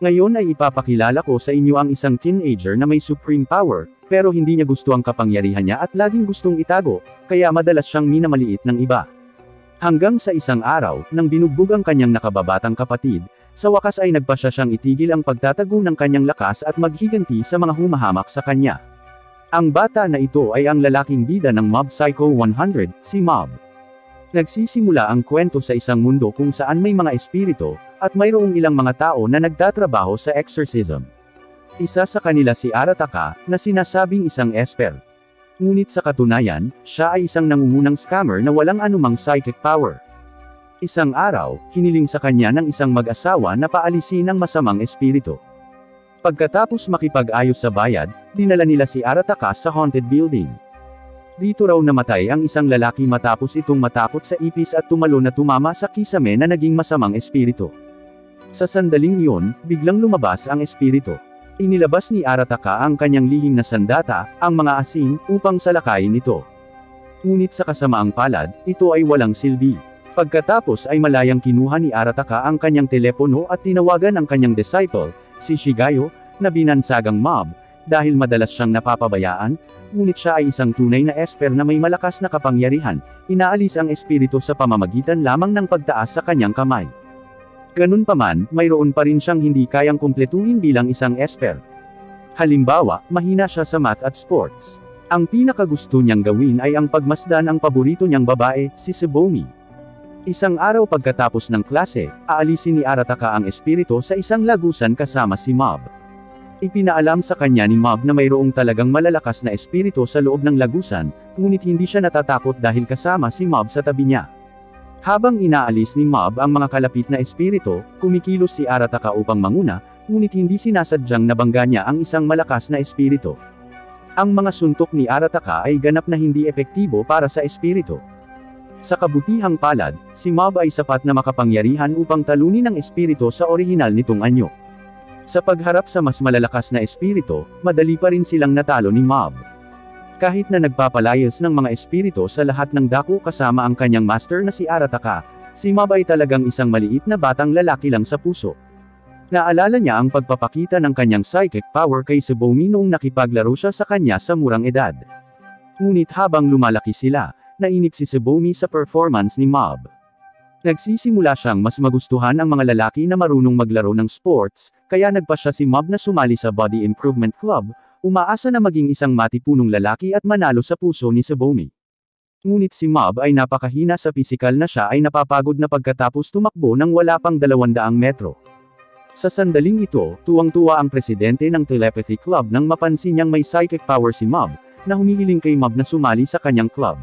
Ngayon ay ipapakilala ko sa inyo ang isang teenager na may supreme power, pero hindi niya gusto ang kapangyarihan niya at laging gustong itago, kaya madalas siyang minamaliit ng iba. Hanggang sa isang araw, nang binugbog ang kanyang nakababatang kapatid, sa wakas ay nagpasya siyang itigil ang pagtatago ng kanyang lakas at maghiganti sa mga humahamak sa kanya. Ang bata na ito ay ang lalaking bida ng Mob Psycho 100, si Mob. Nagsisimula ang kwento sa isang mundo kung saan may mga espiritu, at mayroong ilang mga tao na nagtatrabaho sa exorcism. Isa sa kanila si Arataka, na sinasabing isang esper. Ngunit sa katunayan, siya ay isang nangungunang scammer na walang anumang psychic power. Isang araw, hiniling sa kanya ng isang mag-asawa na paalisin ang masamang espiritu. Pagkatapos makipag-ayos sa bayad, dinala nila si Arataka sa haunted building. Dito raw namatay ang isang lalaki matapos itong matakot sa ipis at tumalon na tumama sa kisame na naging masamang espiritu. Sa sandaling iyon, biglang lumabas ang espiritu. Inilabas ni Arataka ang kanyang lihim na sandata, ang mga asin, upang salakayin ito. Ngunit sa kasamaang palad, ito ay walang silbi. Pagkatapos ay malayang kinuha ni Arataka ang kanyang telepono at tinawagan ang kanyang disciple, si Shigayo, na binansagang Mob, dahil madalas siyang napapabayaan, ngunit siya ay isang tunay na esper na may malakas na kapangyarihan, inaalis ang espiritu sa pamamagitan lamang ng pagtaas sa kanyang kamay. Ganunpaman, mayroon pa rin siyang hindi kayang kumpletuhin bilang isang esper. Halimbawa, mahina siya sa math at sports. Ang pinakagusto niyang gawin ay ang pagmasdan ang paborito niyang babae, si Tsubomi. Isang araw pagkatapos ng klase, aalisin ni Arataka ang espiritu sa isang lagusan kasama si Mob. Ipinaalam sa kanya ni Mob na mayroong talagang malalakas na espiritu sa loob ng lagusan, ngunit hindi siya natatakot dahil kasama si Mob sa tabi niya. Habang inaalis ni Mob ang mga kalapit na espiritu, kumikilos si Arataka upang manguna, ngunit hindi sinasadyang nabangga niya ang isang malakas na espiritu. Ang mga suntok ni Arataka ay ganap na hindi epektibo para sa espiritu. Sa kabutihang palad, si Mob ay sapat na makapangyarihan upang talunin ang espiritu sa orihinal nitong anyo. Sa pagharap sa mas malalakas na espiritu, madali pa rin silang natalo ni Mob. Kahit na nagpapalayas ng mga espiritu sa lahat ng dako kasama ang kanyang master na si Arataka, si Mob ay talagang isang maliit na batang lalaki lang sa puso. Naalala niya ang pagpapakita ng kanyang psychic power kay Tsubomi noong nakipaglaro siya sa kanya sa murang edad. Ngunit habang lumalaki sila, nainip si Tsubomi sa performance ni Mob. Nagsisimula siyang mas magustuhan ang mga lalaki na marunong maglaro ng sports, kaya nagpasya si Mob na sumali sa Body Improvement Club, umaasa na maging isang matipunong lalaki at manalo sa puso ni Tsubomi. Ngunit si Mob ay napakahina sa pisikal na siya ay napapagod na pagkatapos tumakbo ng wala pang 200 metro. Sa sandaling ito, tuwang-tuwa ang presidente ng Telepathy Club nang mapansin niyang may psychic power si Mob, na humihiling kay Mob na sumali sa kanyang club.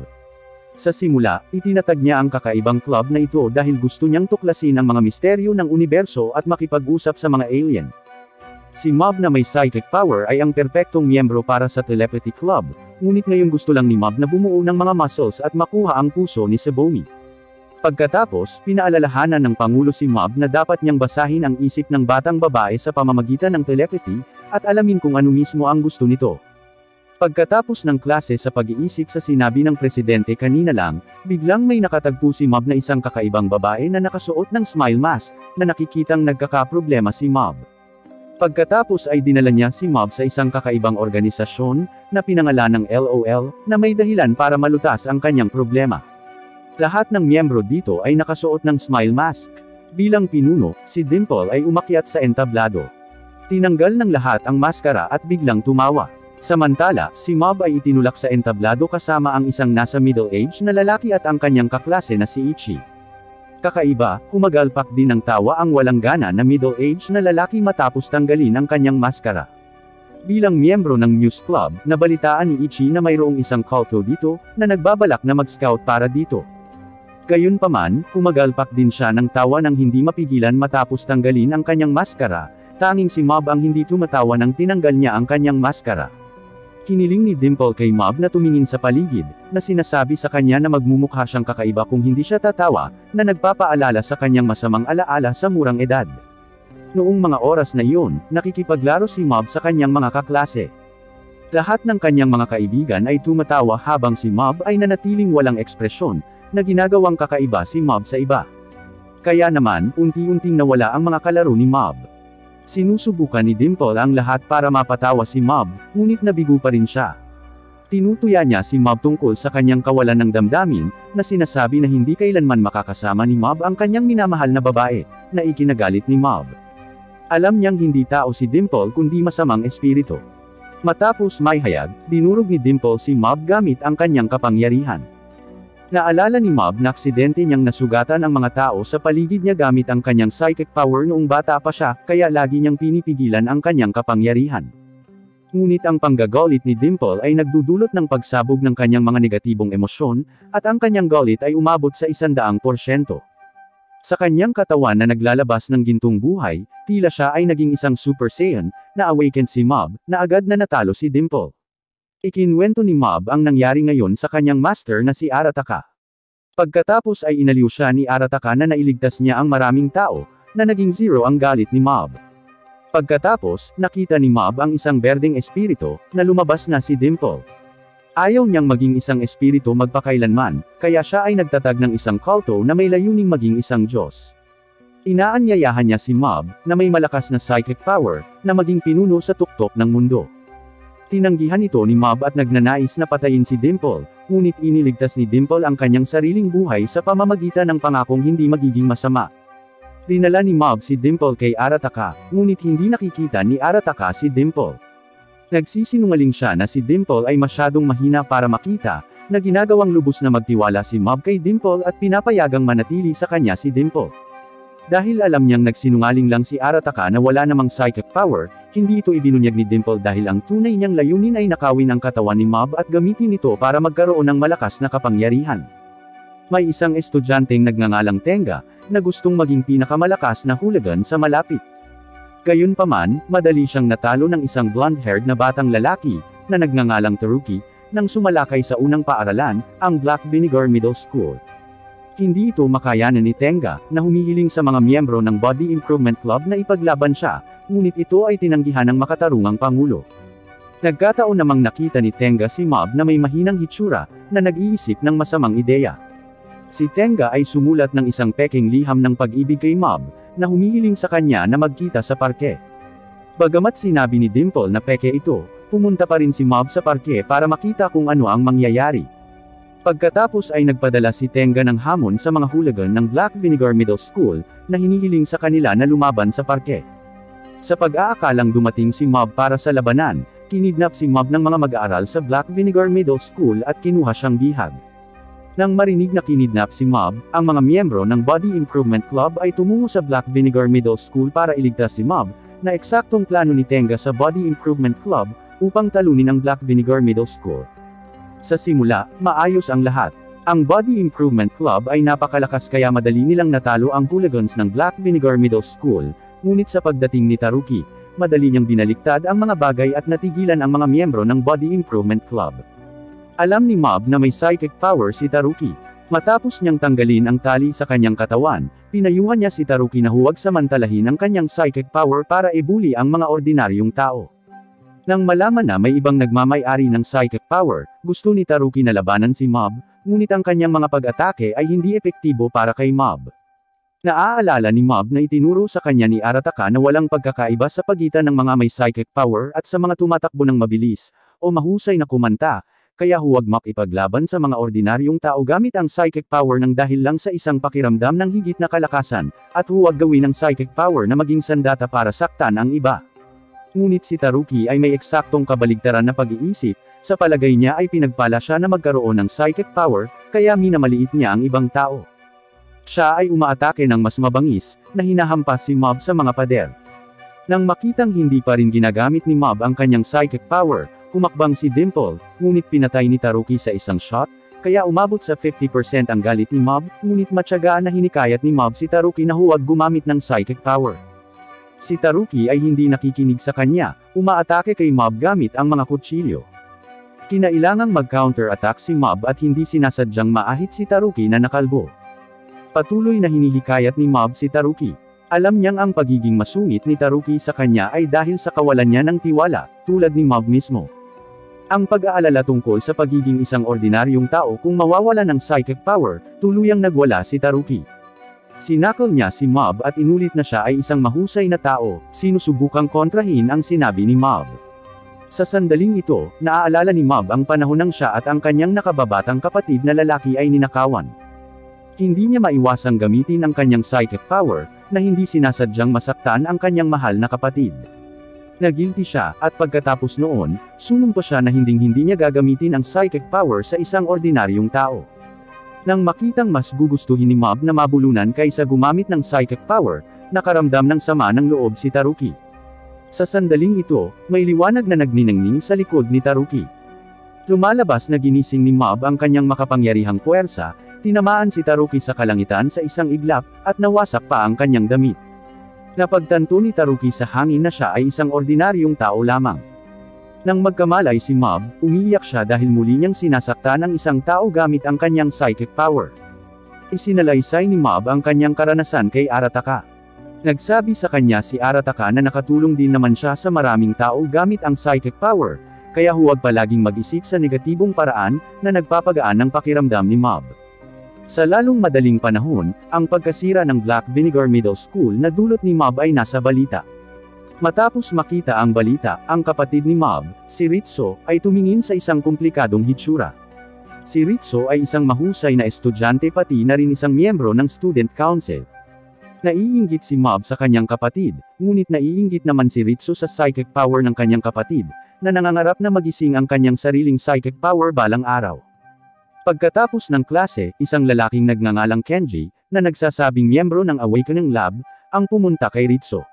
Sa simula, itinatag niya ang kakaibang club na ito dahil gusto niyang tuklasin ang mga misteryo ng universo at makipag-usap sa mga alien. Si Mob na may psychic power ay ang perpektong miyembro para sa Telepathy Club, ngunit ngayon gusto lang ni Mob na bumuo ng mga muscles at makuha ang puso ni Tsubomi. Pagkatapos, pinaalalahanan ng Pangulo si Mob na dapat niyang basahin ang isip ng batang babae sa pamamagitan ng telepathy, at alamin kung ano mismo ang gusto nito. Pagkatapos ng klase sa pag-iisip sa sinabi ng presidente kanina lang, biglang may nakatagpo si Mob na isang kakaibang babae na nakasuot ng smile mask, na nakikitang nagkakaproblema si Mob. Pagkatapos ay dinala niya si Mob sa isang kakaibang organisasyon, na pinangalan ng LOL, na may dahilan para malutas ang kanyang problema. Lahat ng miyembro dito ay nakasuot ng smile mask. Bilang pinuno, si Dimple ay umakyat sa entablado. Tinanggal ng lahat ang maskara at biglang tumawa. Samantala, si Mob ay itinulak sa entablado kasama ang isang nasa middle age na lalaki at ang kanyang kaklase na si Ichi. Kakaiba, humagalpak din ng tawa ang walang gana na middle age na lalaki matapos tanggalin ang kanyang maskara. Bilang miyembro ng Muse Club, nabalitaan ni Ichi na mayroong isang culto dito, na nagbabalak na mag-scout para dito. Gayunpaman, humagalpak din siya ng tawa nang hindi mapigilan matapos tanggalin ang kanyang maskara, tanging si Mob ang hindi tumatawa nang tinanggal niya ang kanyang maskara. Hiniling ni Dimple kay Mob na tumingin sa paligid, na sinasabi sa kanya na magmumukha siyang kakaiba kung hindi siya tatawa, na nagpapaalala sa kanyang masamang alaala sa murang edad. Noong mga oras na iyon, nakikipaglaro si Mob sa kanyang mga kaklase. Lahat ng kanyang mga kaibigan ay tumatawa habang si Mob ay nanatiling walang ekspresyon, na ginagawang kakaiba si Mob sa iba. Kaya naman, unti-unting nawala ang mga kalaro ni Mob. Sinusubukan ni Dimple ang lahat para mapatawa si Mob, ngunit nabigo pa rin siya. Tinutuya niya si Mob tungkol sa kanyang kawalan ng damdamin, na sinasabi na hindi kailanman makakasama ni Mob ang kanyang minamahal na babae, na ikinagalit ni Mob. Alam niyang hindi tao si Dimple kundi masamang espiritu. Matapos may hayag, dinurog ni Dimple si Mob gamit ang kanyang kapangyarihan. Naalala ni Mob na aksidente niyang nasugatan ang mga tao sa paligid niya gamit ang kanyang psychic power noong bata pa siya, kaya lagi niyang pinipigilan ang kanyang kapangyarihan. Ngunit ang panggagalit ni Dimple ay nagdudulot ng pagsabog ng kanyang mga negatibong emosyon, at ang kanyang galit ay umabot sa 100%. Sa kanyang katawan na naglalabas ng gintong buhay, tila siya ay naging isang Super Saiyan, na awakened si Mob, na agad na natalo si Dimple. Ikinwento ni Mob ang nangyari ngayon sa kanyang master na si Arataka. Pagkatapos ay inaliw siya ni Arataka na nailigtas niya ang maraming tao, na naging zero ang galit ni Mob. Pagkatapos, nakita ni Mob ang isang berdeng espiritu, na lumabas na si Dimple. Ayaw niyang maging isang espiritu magpakailanman, kaya siya ay nagtatag ng isang kulto na may layuning maging isang Diyos. Inaanyayahan niya si Mob, na may malakas na psychic power, na maging pinuno sa tuktok ng mundo. Tinanggihan ito ni Mob at nagnanais na patayin si Dimple, ngunit iniligtas ni Dimple ang kanyang sariling buhay sa pamamagitan ng pangakong hindi magiging masama. Dinala ni Mob si Dimple kay Arataka, ngunit hindi nakikita ni Arataka si Dimple. Nagsisinungaling siya na si Dimple ay masyadong mahina para makita, na ginagawang lubos na magtiwala si Mob kay Dimple at pinapayagang manatili sa kanya si Dimple. Dahil alam niyang nagsinungaling lang si Arataka na wala namang psychic power, hindi ito ibinunyag ni Dimple dahil ang tunay niyang layunin ay nakawin ang katawan ni Mob at gamitin ito para magkaroon ng malakas na kapangyarihan. May isang estudyanteng nagngangalang Tenga, na gustong maging pinakamalakas na hooligan sa malapit. Gayunpaman, madali siyang natalo ng isang blonde-haired na batang lalaki, na nagngangalang Taruki, nang sumalakay sa unang paaralan, ang Black Vinegar Middle School. Hindi ito makayanan ni Tenga, na humihiling sa mga miyembro ng Body Improvement Club na ipaglaban siya, ngunit ito ay tinanggihan ng makatarungang pangulo. Nagkataon namang nakita ni Tenga si Mob na may mahinang hitsura, na nag-iisip ng masamang ideya. Si Tenga ay sumulat ng isang peking liham ng pag-ibig kay Mob, na humihiling sa kanya na magkita sa parke. Bagamat sinabi ni Dimple na peke ito, pumunta pa rin si Mob sa parke para makita kung ano ang mangyayari. Pagkatapos ay nagpadala si Tenga ng hamon sa mga hooligan ng Black Vinegar Middle School, na hinihiling sa kanila na lumaban sa parke. Sa pag-aakalang dumating si Mob para sa labanan, kinidnap si Mob ng mga mag-aaral sa Black Vinegar Middle School at kinuha siyang bihag. Nang marinig na kinidnap si Mob, ang mga miyembro ng Body Improvement Club ay tumungo sa Black Vinegar Middle School para iligtas si Mob, na eksaktong plano ni Tenga sa Body Improvement Club, upang talunin ang Black Vinegar Middle School. Sa simula, maayos ang lahat. Ang Body Improvement Club ay napakalakas kaya madali nilang natalo ang hooligans ng Black Vinegar Middle School, ngunit sa pagdating ni Taruki, madali niyang binaliktad ang mga bagay at natigilan ang mga miyembro ng Body Improvement Club. Alam ni Mob na may psychic power si Taruki. Matapos niyang tanggalin ang tali sa kanyang katawan, pinayuhan niya si Taruki na huwag samantalahin ang kanyang psychic power para ibuli ang mga ordinaryong tao. Nang malaman na may ibang nagmamay-ari ng psychic power, gusto ni Taruki na labanan si Mob, ngunit ang kanyang mga pag-atake ay hindi epektibo para kay Mob. Naaalala ni Mob na itinuro sa kanya ni Arataka na walang pagkakaiba sa pagitan ng mga may psychic power at sa mga tumatakbo ng mabilis, o mahusay na kumanta, kaya huwag makipaglaban sa mga ordinaryong tao gamit ang psychic power ng dahil lang sa isang pakiramdam ng higit na kalakasan, at huwag gawin ang psychic power na maging sandata para saktan ang iba. Ngunit si Taruki ay may eksaktong kabaligtaran na pag-iisip, sa palagay niya ay pinagpala siya na magkaroon ng psychic power, kaya minamaliit niya ang ibang tao. Siya ay umaatake ng mas mabangis, na hinahampas si Mob sa mga pader. Nang makitang hindi pa rin ginagamit ni Mob ang kanyang psychic power, humakbang si Dimple, ngunit pinatay ni Taruki sa isang shot, kaya umabot sa 50% ang galit ni Mob, ngunit matyagaan na hinikayat ni Mob si Taruki na huwag gumamit ng psychic power. Si Taruki ay hindi nakikinig sa kanya, umaatake kay Mob gamit ang mga kutsilyo. Kinailangang mag-counter-attack si Mob at hindi sinasadyang maahit si Taruki na nakalbo. Patuloy na hinihikayat ni Mob si Taruki. Alam niyang ang pagiging masungit ni Taruki sa kanya ay dahil sa kawalan niya ng tiwala, tulad ni Mob mismo. Ang pag-aalala tungkol sa pagiging isang ordinaryong tao kung mawawala ng psychic power, tuluyang nagwala si Taruki. Sinakal niya si Mob at inulit na siya ay isang mahusay na tao, sinusubukang kontrahin ang sinabi ni Mob. Sa sandaling ito, naaalala ni Mob ang panahon nang siya at ang kanyang nakababatang kapatid na lalaki ay ninakawan. Hindi niya maiwasang gamitin ang kanyang psychic power, na hindi sinasadyang masaktan ang kanyang mahal na kapatid. Nagilty siya, at pagkatapos noon, sumumpa siya na hinding-hindi niya gagamitin ang psychic power sa isang ordinaryong tao. Nang makitang mas gugustuhin ni Mob na mabulunan kaysa gumamit ng psychic power, nakaramdam ng sama ng loob si Taruki. Sa sandaling ito, may liwanag na nagniningning sa likod ni Taruki. Lumalabas na ginising ni Mob ang kanyang makapangyarihang puwersa, tinamaan si Taruki sa kalangitan sa isang iglap, at nawasak pa ang kanyang damit. Napagtanto ni Taruki sa hangin na siya ay isang ordinaryong tao lamang. Nang magkamalay si Mob, umiiyak siya dahil muli niyang sinasaktan ang isang tao gamit ang kanyang psychic power. Isinalaysay ni Mob ang kanyang karanasan kay Arataka. Nagsabi sa kanya si Arataka na nakatulong din naman siya sa maraming tao gamit ang psychic power, kaya huwag palaging mag-isip sa negatibong paraan, na nagpapagaan ng pakiramdam ni Mob. Sa lalong madaling panahon, ang pagkasira ng Black Vinegar Middle School na dulot ni Mob ay nasa balita. Matapos makita ang balita, ang kapatid ni Mob, si Ritsu, ay tumingin sa isang komplikadong hitsura. Si Ritsu ay isang mahusay na estudyante pati na rin isang miyembro ng Student Council. Naiinggit si Mob sa kanyang kapatid, ngunit naiinggit naman si Ritsu sa psychic power ng kanyang kapatid, na nangangarap na magising ang kanyang sariling psychic power balang araw. Pagkatapos ng klase, isang lalaking nagngangalang Kenji, na nagsasabing miyembro ng Awakening Lab, ang pumunta kay Ritsu.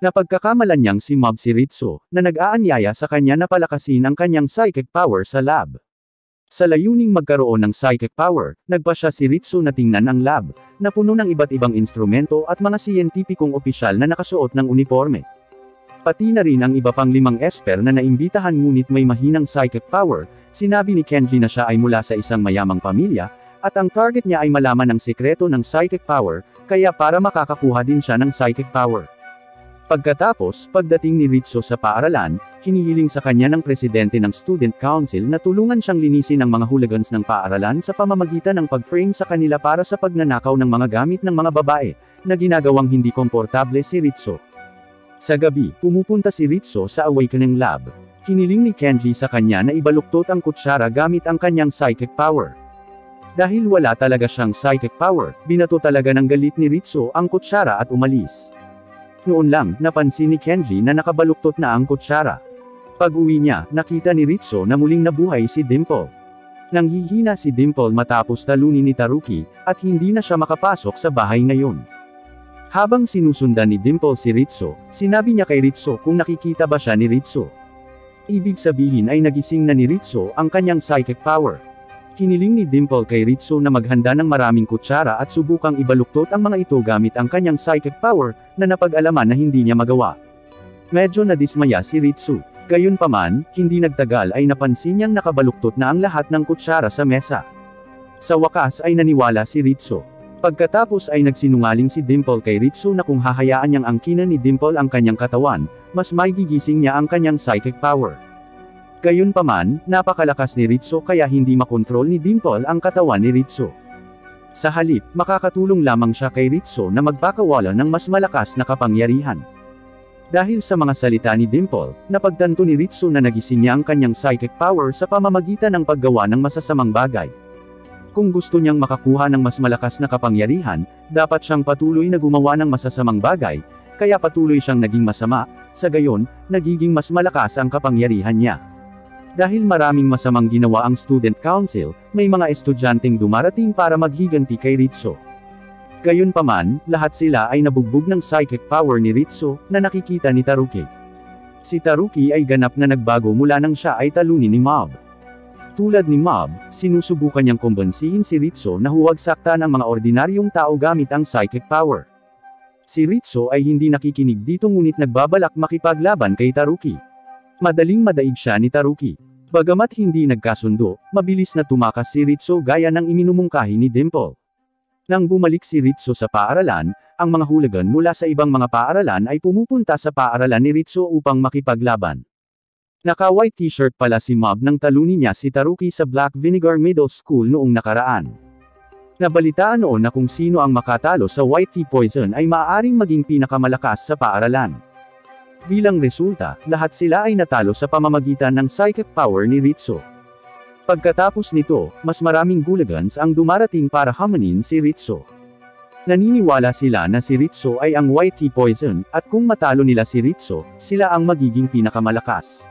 Napagkakamalan niyang si Mob si Ritsu, na nag-aanyaya sa kanya na palakasin ang kanyang psychic power sa lab. Sa layuning magkaroon ng psychic power, nagpa siya si Ritsu na tingnan ang lab, na puno ng iba't ibang instrumento at mga siyentipikong opisyal na nakasuot ng uniforme. Pati na rin ang iba pang 5 esper na naimbitahan ngunit may mahinang psychic power. Sinabi ni Kenji na siya ay mula sa isang mayamang pamilya, at ang target niya ay malaman ang sekreto ng psychic power, kaya para makakakuha din siya ng psychic power. Pagkatapos, pagdating ni Ritsu sa paaralan, hinihiling sa kanya ng presidente ng Student Council na tulungan siyang linisin ang mga hooligans ng paaralan sa pamamagitan ng pag-frame sa kanila para sa pagnanakaw ng mga gamit ng mga babae, na ginagawang hindi komportable si Ritsu. Sa gabi, pumupunta si Ritsu sa Awakening Lab. Hiniling ni Kenji sa kanya na ibaluktot ang kutsara gamit ang kanyang psychic power. Dahil wala talaga siyang psychic power, binato talaga ng galit ni Ritsu ang kutsara at umalis. Noon lang, napansin ni Kenji na nakabaluktot na ang kutsara. Pag-uwi niya, nakita ni Ritsu na muling nabuhay si Dimple. Nanghihina si Dimple matapos talunin ni Taruki, at hindi na siya makapasok sa bahay ngayon. Habang sinusundan ni Dimple si Ritsu, sinabi niya kay Ritsu kung nakikita ba siya ni Ritsu. Ibig sabihin ay nagising na ni Ritsu ang kanyang psychic power. Hiniling ni Dimple kay Ritsu na maghanda ng maraming kutsara at subukang ibaluktot ang mga ito gamit ang kanyang psychic power, na napag-alaman na hindi niya magawa. Medyo nadismaya si Ritsu. Gayunpaman, hindi nagtagal ay napansin niyang nakabaluktot na ang lahat ng kutsara sa mesa. Sa wakas ay naniwala si Ritsu. Pagkatapos ay nagsinungaling si Dimple kay Ritsu na kung hahayaan niyang angkinan ni Dimple ang kanyang katawan, mas maigigising niya ang kanyang psychic power. Gayunpaman, napakalakas ni Ritsu kaya hindi makontrol ni Dimple ang katawan ni Ritsu. Sa halip, makakatulong lamang siya kay Ritsu na magpakawala ng mas malakas na kapangyarihan. Dahil sa mga salita ni Dimple, napagtanto ni Ritsu na nagising niya ang kanyang psychic power sa pamamagitan ng paggawa ng masasamang bagay. Kung gusto niyang makakuha ng mas malakas na kapangyarihan, dapat siyang patuloy na gumawa ng masasamang bagay, kaya patuloy siyang naging masama, sa gayon, nagiging mas malakas ang kapangyarihan niya. Dahil maraming masamang ginawa ang Student Council, may mga estudyanteng dumarating para maghiganti kay Ritsu. Gayunpaman, lahat sila ay nabugbog ng psychic power ni Ritsu, na nakikita ni Taruki. Si Taruki ay ganap na nagbago mula nang siya ay talunin ni Mob. Tulad ni Mob, sinusubukan niyang kumbansihin si Ritsu na huwag saktan ang mga ordinaryong tao gamit ang psychic power. Si Ritsu ay hindi nakikinig dito ngunit nagbabalak makipaglaban kay Taruki. Madaling madaig siya ni Taruki. Bagamat hindi nagkasundo, mabilis na tumakas si Ritsu gaya ng iminumungkahi ni Dimple. Nang bumalik si Ritsu sa paaralan, ang mga hooligan mula sa ibang mga paaralan ay pumupunta sa paaralan ni Ritsu upang makipaglaban. Naka-white t-shirt pala si Mob nang talunin niya si Taruki sa Black Vinegar Middle School noong nakaraan. Nabalitaan noon na kung sino ang makatalo sa White Tea Poison ay maaaring maging pinakamalakas sa paaralan. Bilang resulta, lahat sila ay natalo sa pamamagitan ng psychic power ni Ritsu. Pagkatapos nito, mas maraming hooligans ang dumarating para hamunin si Ritsu. Naniniwala sila na si Ritsu ay ang White Tea Poison, at kung matalo nila si Ritsu, sila ang magiging pinakamalakas.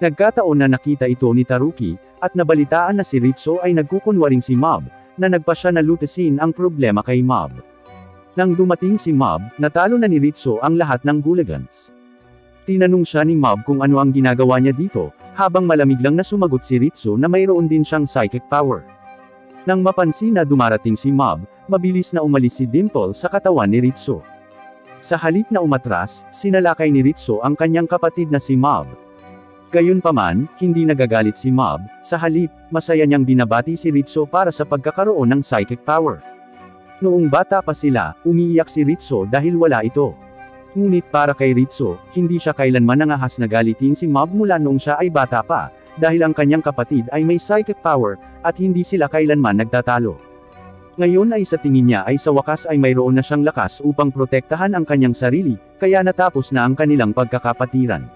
Nagkataon na nakita ito ni Taruki, at nabalitaan na si Ritsu ay nagkukunwaring si Mob, na nagpa siya na lutasin ang problema kay Mob. Nang dumating si Mob, natalo na ni Ritsu ang lahat ng hooligans. Tinanong siya ni Mob kung ano ang ginagawa niya dito, habang malamig lang na sumagot si Ritsu na mayroon din siyang psychic power. Nang mapansin na dumarating si Mob, mabilis na umalis si Dimple sa katawan ni Ritsu. Sa halip na umatras, sinalakay ni Ritsu ang kanyang kapatid na si Mob. Gayunpaman, hindi nagagalit si Mob, sa halip, masaya niyang binabati si Ritsu para sa pagkakaroon ng psychic power. Noong bata pa sila, umiiyak si Ritsu dahil wala ito. Ngunit para kay Ritsu, hindi siya kailanman nangahas na galitin si Mob mula noong siya ay bata pa, dahil ang kanyang kapatid ay may psychic power, at hindi sila kailanman nagtatalo. Ngayon ay sa tingin niya ay sa wakas ay mayroon na siyang lakas upang protektahan ang kanyang sarili, kaya natapos na ang kanilang pagkakapatiran.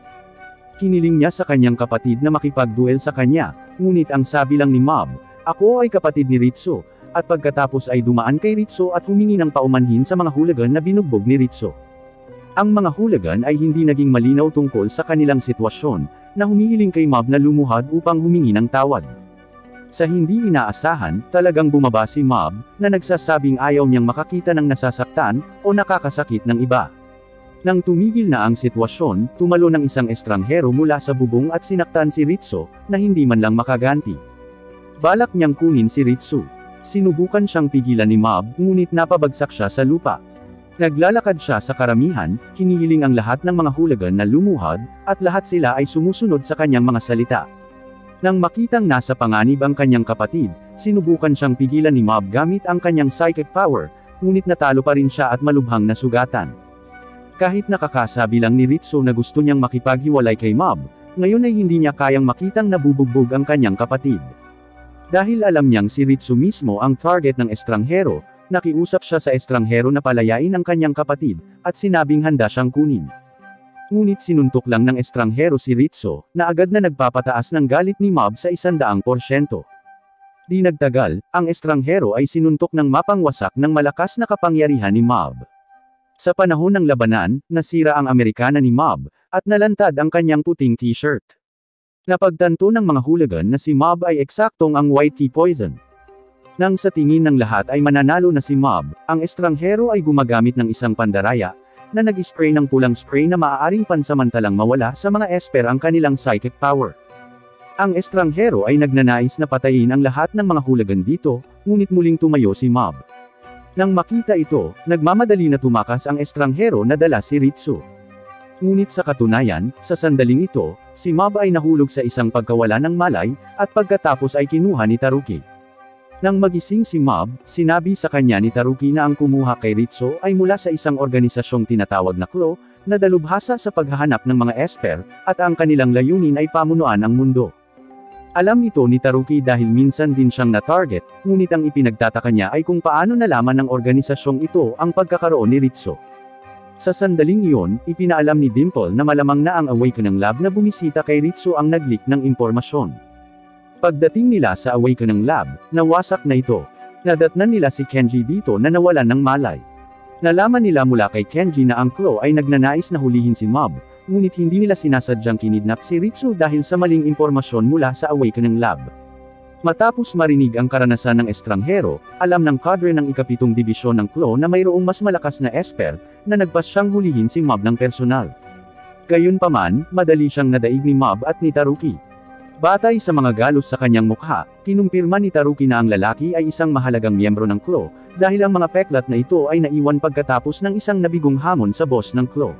Hiniling niya sa kanyang kapatid na makipagduel sa kanya, ngunit ang sabi lang ni Mob, "Ako ay kapatid ni Ritsu," at pagkatapos ay dumaan kay Ritsu at humingi ng paumanhin sa mga hooligan na binugbog ni Ritsu. Ang mga hooligan ay hindi naging malinaw tungkol sa kanilang sitwasyon, na humihiling kay Mob na lumuhad upang humingi ng tawad. Sa hindi inaasahan, talagang bumaba si Mob, na nagsasabing ayaw niyang makakita ng nasasaktan, o nakakasakit ng iba. Nang tumigil na ang sitwasyon, tumalo ng isang estranghero mula sa bubong at sinaktan si Ritsu, na hindi man lang makaganti. Balak niyang kunin si Ritsu. Sinubukan siyang pigilan ni Mob, ngunit napabagsak siya sa lupa. Naglalakad siya sa karamihan, hinihiling ang lahat ng mga hooligan na lumuhad, at lahat sila ay sumusunod sa kanyang mga salita. Nang makitang nasa panganib ang kanyang kapatid, sinubukan siyang pigilan ni Mob gamit ang kanyang psychic power, ngunit natalo pa rin siya at malubhang nasugatan. Kahit nakakasabi lang ni Ritsu na gusto niyang makipaghiwalay kay Mob, ngayon ay hindi niya kayang makitang nabubugbog ang kanyang kapatid. Dahil alam niyang si Ritsu mismo ang target ng estranghero, nakiusap siya sa estranghero na palayain ang kanyang kapatid, at sinabing handa siyang kunin. Ngunit sinuntok lang ng estranghero si Ritsu, na agad na nagpapataas ng galit ni Mob sa 100%. Di nagtagal, ang estranghero ay sinuntok ng mapangwasak ng malakas na kapangyarihan ni Mob. Sa panahon ng labanan, nasira ang Amerikana ni Mob, at nalantad ang kanyang puting t-shirt. Napagtanto ng mga hooligan na si Mob ay eksaktong ang White Tea Poison. Nang sa tingin ng lahat ay mananalo na si Mob, ang estranghero ay gumagamit ng isang pandaraya, na nag-spray ng pulang spray na maaaring pansamantalang mawala sa mga esper ang kanilang psychic power. Ang estranghero ay nagnanais na patayin ang lahat ng mga hooligan dito, ngunit muling tumayo si Mob. Nang makita ito, nagmamadali na tumakas ang estranghero na dala si Ritsu. Ngunit sa katunayan, sa sandaling ito, si Mob ay nahulog sa isang pagkawala ng malay, at pagkatapos ay kinuha ni Taruki. Nang magising si Mob, sinabi sa kanya ni Taruki na ang kumuha kay Ritsu ay mula sa isang organisasyong tinatawag na Claw, na dalubhasa sa paghahanap ng mga esper, at ang kanilang layunin ay pamunuan ang mundo. Alam ito ni Taruki dahil minsan din siyang na-target, ngunit ang ipinagtataka niya ay kung paano nalaman ng organisasyong ito ang pagkakaroon ni Ritsu. Sa sandaling iyon, ipinaalam ni Dimple na malamang na ang Awakening Lab na bumisita kay Ritsu ang nag-leak ng impormasyon. Pagdating nila sa Awakening Lab, nawasak na ito. Nadatnan nila si Kenji dito na nawalan ng malay. Nalaman nila mula kay Kenji na ang Claw ay nagnanais na hulihin si Mob, ngunit hindi nila sinasadyang kinidnap si Ritsu dahil sa maling impormasyon mula sa Awakening Lab. Matapos marinig ang karanasan ng estranghero, alam ng kadre ng ika-7 dibisyon ng Claw na mayroong mas malakas na esper, na nagpas siyang hulihin si Mob ng personal. Gayunpaman, madali siyang nadaig ni Mob at ni Taruki. Batay sa mga galos sa kanyang mukha, kinumpirma ni Taruki na ang lalaki ay isang mahalagang miyembro ng Claw, dahil ang mga peklat na ito ay naiwan pagkatapos ng isang nabigong hamon sa boss ng Claw.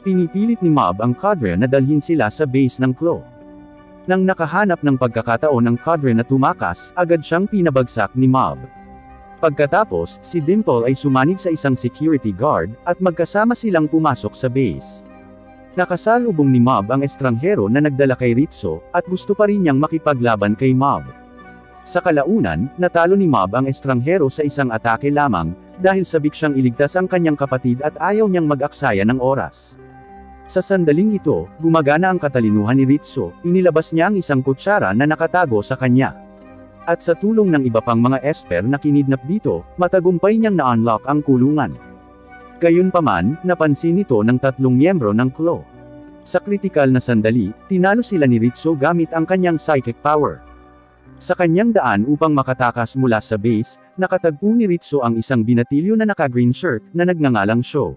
Pinipilit ni Mob ang cadre na dalhin sila sa base ng Claw. Nang nakahanap ng pagkakataon ng cadre na tumakas, agad siyang pinabagsak ni Mob. Pagkatapos, si Dimple ay sumanig sa isang security guard, at magkasama silang pumasok sa base. Nakasalubong ni Mob ang estranghero na nagdala kay Ritsu, at gusto pa rin niyang makipaglaban kay Mob. Sa kalaunan, natalo ni Mob ang estranghero sa isang atake lamang, dahil sabik siyang iligtas ang kanyang kapatid at ayaw niyang mag-aksaya ng oras. Sa sandaling ito, gumagana ang katalinuhan ni Ritsu, inilabas niya ang isang kutsara na nakatago sa kanya. At sa tulong ng iba pang mga esper na kinidnap dito, matagumpay niyang na-unlock ang kulungan. Gayunpaman, napansin ito ng 3 miyembro ng Claw. Sa kritikal na sandali, tinalo sila ni Ritsu gamit ang kanyang psychic power. Sa kanyang daan upang makatakas mula sa base, nakatagpo ni Ritsu ang isang binatilyo na naka-green shirt, na nagngangalang Show.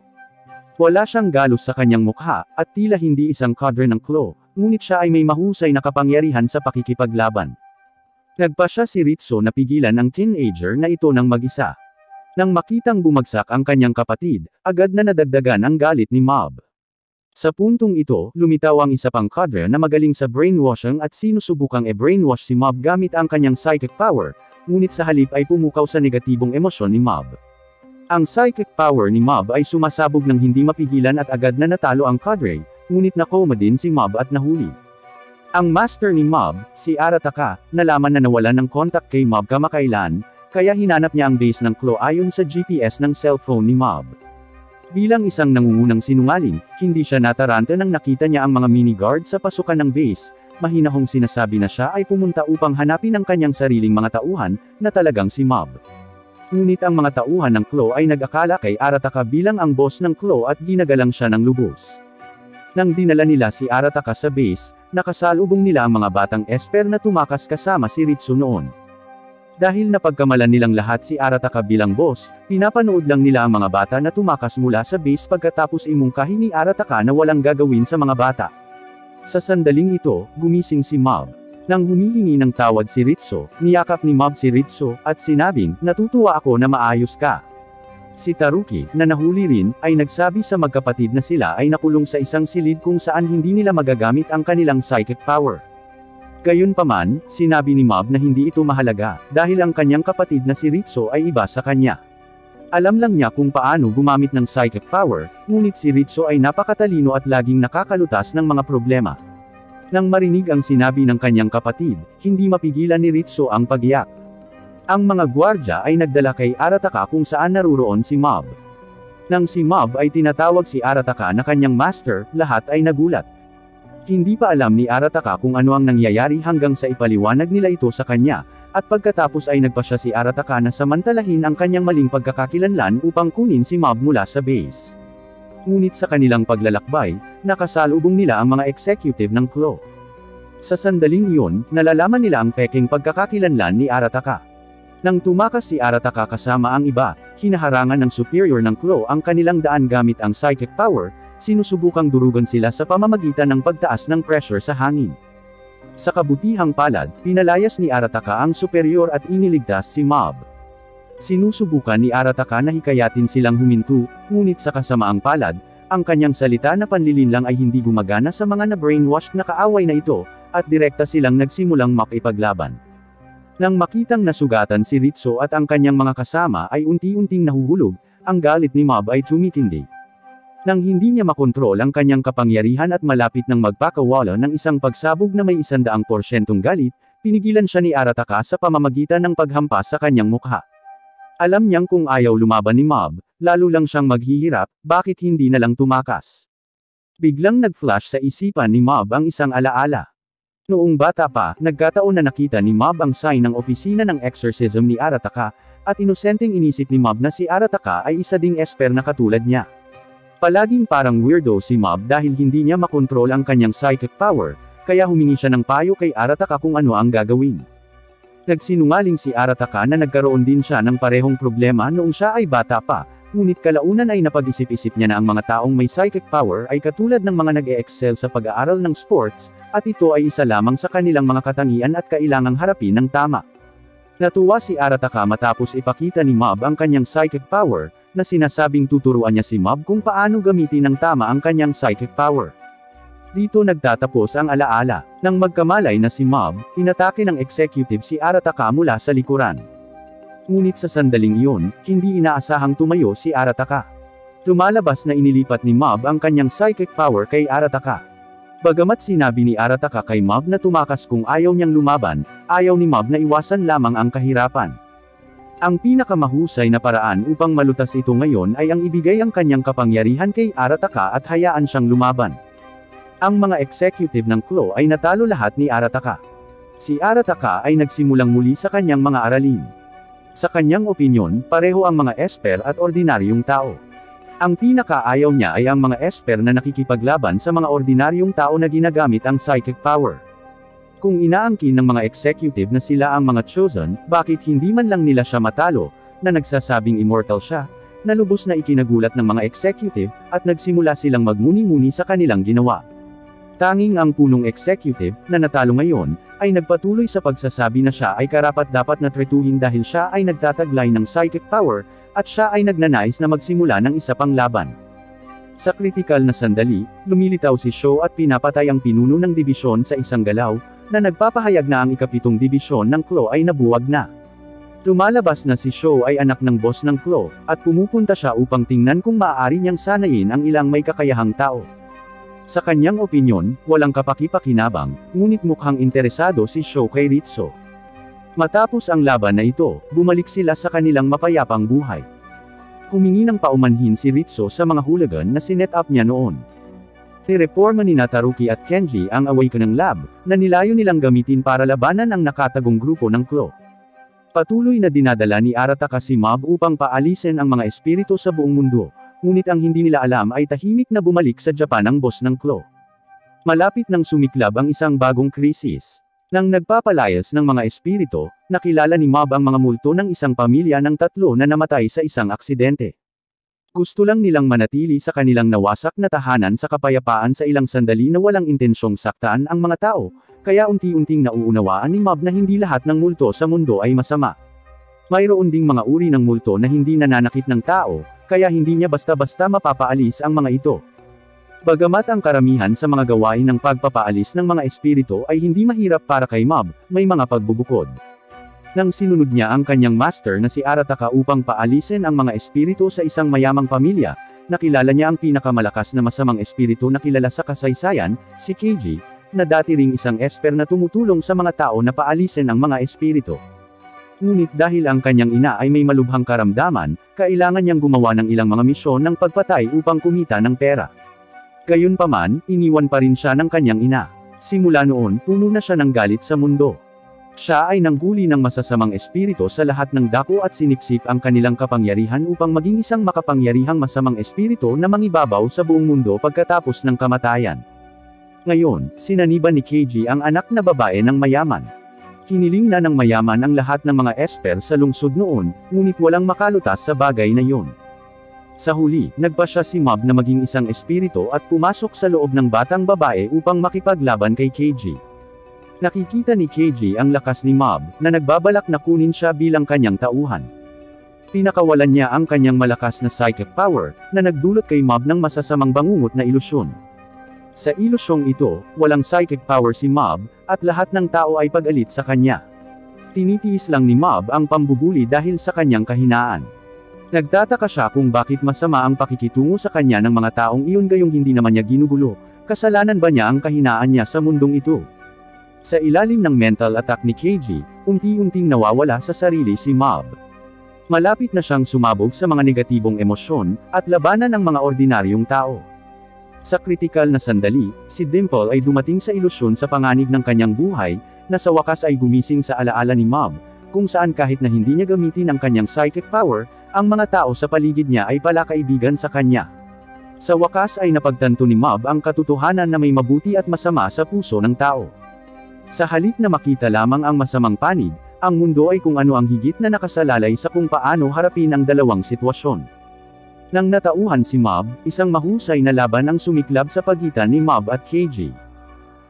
Wala siyang galos sa kanyang mukha, at tila hindi isang cadre ng Claw, ngunit siya ay may mahusay na kapangyarihan sa pakikipaglaban. Nagpa siya si Ritsu na pigilan ang teenager na ito ng mag-isa. Nang makitang bumagsak ang kanyang kapatid, agad na nadagdagan ang galit ni Mob. Sa puntong ito, lumitaw ang isa pang cadre na magaling sa brainwashing at sinusubukang e-brainwash si Mob gamit ang kanyang psychic power, ngunit sa halip ay pumukaw sa negatibong emosyon ni Mob. Ang psychic power ni Mob ay sumasabog ng hindi mapigilan at agad na natalo ang cadre, ngunit nakoma din si Mob at nahuli. Ang master ni Mob, si Arataka, nalaman na nawalan ng kontak kay Mob kamakailan, kaya hinanap niya ang base ng Claw ayon sa GPS ng cellphone ni Mob. Bilang isang nangungunang sinungaling, hindi siya nataranta nang nakita niya ang mga mini-guard sa pasukan ng base, mahinahong sinasabi na siya ay pumunta upang hanapin ang kanyang sariling mga tauhan, na talagang si Mob. Ngunit ang mga tauhan ng Claw ay nag-akala kay Arataka bilang ang boss ng Claw at ginagalang siya ng lubos. Nang dinala nila si Arataka sa base, nakasalubong nila ang mga batang esper na tumakas kasama si Ritsu noon. Dahil napagkamalan nilang lahat si Arataka bilang boss, pinapanood lang nila ang mga bata na tumakas mula sa base pagkatapos imungkahi ni Arataka na walang gagawin sa mga bata. Sa sandaling ito, gumising si Mob. Nang humihingi ng tawad si Ritsu, niyakap ni Mob si Ritsu, at sinabing, "Natutuwa ako na maayos ka." Si Taruki, na nahuli rin, ay nagsabi sa magkapatid na sila ay nakulong sa isang silid kung saan hindi nila magagamit ang kanilang psychic power. Gayunpaman, sinabi ni Mob na hindi ito mahalaga, dahil ang kanyang kapatid na si Ritsu ay iba sa kanya. Alam lang niya kung paano gumamit ng psychic power, ngunit si Ritsu ay napakatalino at laging nakakalutas ng mga problema. Nang marinig ang sinabi ng kanyang kapatid, hindi mapigilan ni Ritsu ang pagiyak. Ang mga gwardya ay nagdala kay Arataka kung saan naruroon si Mob. Nang si Mob ay tinatawag si Arataka na kanyang master, lahat ay nagulat. Hindi pa alam ni Arataka kung ano ang nangyayari hanggang sa ipaliwanag nila ito sa kanya, at pagkatapos ay nagpa siya si Arataka na samantalahin ang kanyang maling pagkakakilanlan upang kunin si Mob mula sa base. Ngunit sa kanilang paglalakbay, nakasalubong nila ang mga executive ng Claw. Sa sandaling iyon, nalalaman nila ang peking pagkakakilanlan ni Arataka. Nang tumakas si Arataka kasama ang iba, hinaharangan ng superior ng Claw ang kanilang daan gamit ang psychic power, sinusubukang durugan sila sa pamamagitan ng pagtaas ng pressure sa hangin. Sa kabutihang palad, pinalayas ni Arataka ang superior at iniligtas si Mob. Sinusubukan ni Arataka na hikayatin silang huminto, ngunit sa kasamaang palad, ang kanyang salita na panlilinlang ay hindi gumagana sa mga na-brainwashed na kaaway na ito, at direkta silang nagsimulang makipaglaban. Nang makitang nasugatan si Ritsu at ang kanyang mga kasama ay unti-unting nahuhulog, ang galit ni Mob ay tumitindi. Nang hindi niya makontrol ang kanyang kapangyarihan at malapit ng magpakawala ng isang pagsabog na may 100% galit, pinigilan siya ni Arataka sa pamamagitan ng paghampas sa kanyang mukha. Alam niyang kung ayaw lumaban ni Mob, lalo lang siyang maghihirap, bakit hindi na lang tumakas. Biglang nag-flash sa isipan ni Mob ang isang alaala. Noong bata pa, nagkataon na nakita ni Mob ang sign ng opisina ng exorcism ni Arataka, at inosenteng inisip ni Mob na si Arataka ay isa ding esper na katulad niya. Palaging parang weirdo si Mob dahil hindi niya makontrol ang kanyang psychic power, kaya humingi siya ng payo kay Arataka kung ano ang gagawin. Nagsinungaling si Arataka na nagkaroon din siya ng parehong problema noong siya ay bata pa, ngunit kalaunan ay napag-isip-isip niya na ang mga taong may psychic power ay katulad ng mga nag-e-excel sa pag-aaral ng sports, at ito ay isa lamang sa kanilang mga katangian at kailangang harapin ng tama. Natuwa si Arataka matapos ipakita ni Mob ang kanyang psychic power, na sinasabing tuturuan niya si Mob kung paano gamitin ng tama ang kanyang psychic power. Dito nagtatapos ang alaala. Nang magkamalay na si Mob, inatake ng executive si Arataka mula sa likuran. Ngunit sa sandaling iyon, hindi inaasahang tumayo si Arataka. Lumalabas na inilipat ni Mob ang kanyang psychic power kay Arataka. Bagamat sinabi ni Arataka kay Mob na tumakas kung ayaw niyang lumaban, ayaw ni Mob na iwasan lamang ang kahirapan. Ang pinakamahusay na paraan upang malutas ito ngayon ay ang ibigay ang kanyang kapangyarihan kay Arataka at hayaan siyang lumaban. Ang mga executive ng Claw ay natalo lahat ni Arataka. Si Arataka ay nagsimulang muli sa kanyang mga aralin. Sa kanyang opinyon, pareho ang mga esper at ordinaryong tao. Ang pinakaayaw niya ay ang mga esper na nakikipaglaban sa mga ordinaryong tao na ginagamit ang psychic power. Kung inaangkin ng mga executive na sila ang mga chosen, bakit hindi man lang nila siya matalo, na nagsasabing immortal siya, na lubos na ikinagulat ng mga executive, at nagsimula silang magmuni-muni sa kanilang ginawa. Tanging ang punong executive, na natalo ngayon, ay nagpatuloy sa pagsasabi na siya ay karapat-dapat na tretuhin dahil siya ay nagtataglay ng psychic power, at siya ay nagnanais na magsimula ng isa pang laban. Sa kritikal na sandali, lumilitaw si Sho at pinapatay ang pinuno ng dibisyon sa isang galaw, na nagpapahayag na ang ikapitong dibisyon ng Claw ay nabuwag na. Lumalabas na si Sho ay anak ng boss ng Claw, at pumupunta siya upang tingnan kung maaari niyang sanayin ang ilang may kakayahang tao. Sa kanyang opinyon, walang kapaki-pakinabang, ngunit mukhang interesado si Sho kay Ritsu. Matapos ang laban na ito, bumalik sila sa kanilang mapayapang buhay. Humingi ng paumanhin si Ritsu sa mga hooligan na sinet up niya noon. Nireporma ni Nataruki at Kenji ang Awakening Lab, na nilayo nilang gamitin para labanan ang nakatagong grupo ng Claw. Patuloy na dinadala ni Arataka si Mob upang paalisin ang mga espiritu sa buong mundo, ngunit ang hindi nila alam ay tahimik na bumalik sa Japan ang boss ng Claw. Malapit nang sumiklab ang isang bagong krisis. Nang nagpapalayas ng mga espiritu, nakilala ni Mob ang mga multo ng isang pamilya ng 3 na namatay sa isang aksidente. Gusto lang nilang manatili sa kanilang nawasak na tahanan sa kapayapaan sa ilang sandali na walang intensyong saktan ang mga tao, kaya unti-unting nauunawaan ni Mob na hindi lahat ng multo sa mundo ay masama. Mayroon ding mga uri ng multo na hindi nananakit ng tao, kaya hindi niya basta-basta mapapaalis ang mga ito. Bagamat ang karamihan sa mga gawain ng pagpapaalis ng mga espiritu ay hindi mahirap para kay Mob, may mga pagbubukod. Nang sinunod niya ang kanyang master na si Arataka upang paalisin ang mga espiritu sa isang mayamang pamilya, nakilala niya ang pinakamalakas na masamang espiritu na kilala sa kasaysayan, si Keiji, na dati ring isang esper na tumutulong sa mga tao na paalisin ang mga espiritu. Ngunit dahil ang kanyang ina ay may malubhang karamdaman, kailangan niyang gumawa ng ilang mga misyon ng pagpatay upang kumita ng pera. Gayunpaman, iniwan pa rin siya ng kanyang ina. Simula noon, puno na siya ng galit sa mundo. Siya ay nanghuli ng masasamang espiritu sa lahat ng dako at sinipsip ang kanilang kapangyarihan upang maging isang makapangyarihang masamang espiritu na mangibabaw sa buong mundo pagkatapos ng kamatayan. Ngayon, sinaniban ni Keiji ang anak na babae ng mayaman. Hiniling na ng mayaman ang lahat ng mga esper sa lungsod noon, ngunit walang makalutas sa bagay na yun. Sa huli, nagpasya si Mob na maging isang espiritu at pumasok sa loob ng batang babae upang makipaglaban kay Keiji. Nakikita ni Keiji ang lakas ni Mob, na nagbabalak na kunin siya bilang kanyang tauhan. Pinakawalan niya ang kanyang malakas na psychic power, na nagdulot kay Mob ng masasamang bangungot na ilusyon. Sa ilusyong ito, walang psychic power si Mob, at lahat ng tao ay pag-alit sa kanya. Tinitiis lang ni Mob ang pambubuli dahil sa kanyang kahinaan. Nagtataka siya kung bakit masama ang pakikitungo sa kanya ng mga taong iyon gayong hindi naman niya ginugulo, kasalanan ba niya ang kahinaan niya sa mundong ito? Sa ilalim ng mental attack ni Keiji, unti-unting nawawala sa sarili si Mob. Malapit na siyang sumabog sa mga negatibong emosyon, at labanan ng mga ordinaryong tao. Sa kritikal na sandali, si Dimple ay dumating sa ilusyon sa panganib ng kanyang buhay, na sa wakas ay gumising sa alaala ni Mob, kung saan kahit na hindi niya gamitin ang kanyang psychic power, ang mga tao sa paligid niya ay palakaibigan sa kanya. Sa wakas ay napagtanto ni Mob ang katotohanan na may mabuti at masama sa puso ng tao. Sa halip na makita lamang ang masamang panig, ang mundo ay kung ano ang higit na nakasalalay sa kung paano harapin ang dalawang sitwasyon. Nang natauhan si Mob, isang mahusay na laban ang sumiklab sa pagitan ni Mob at Keiji.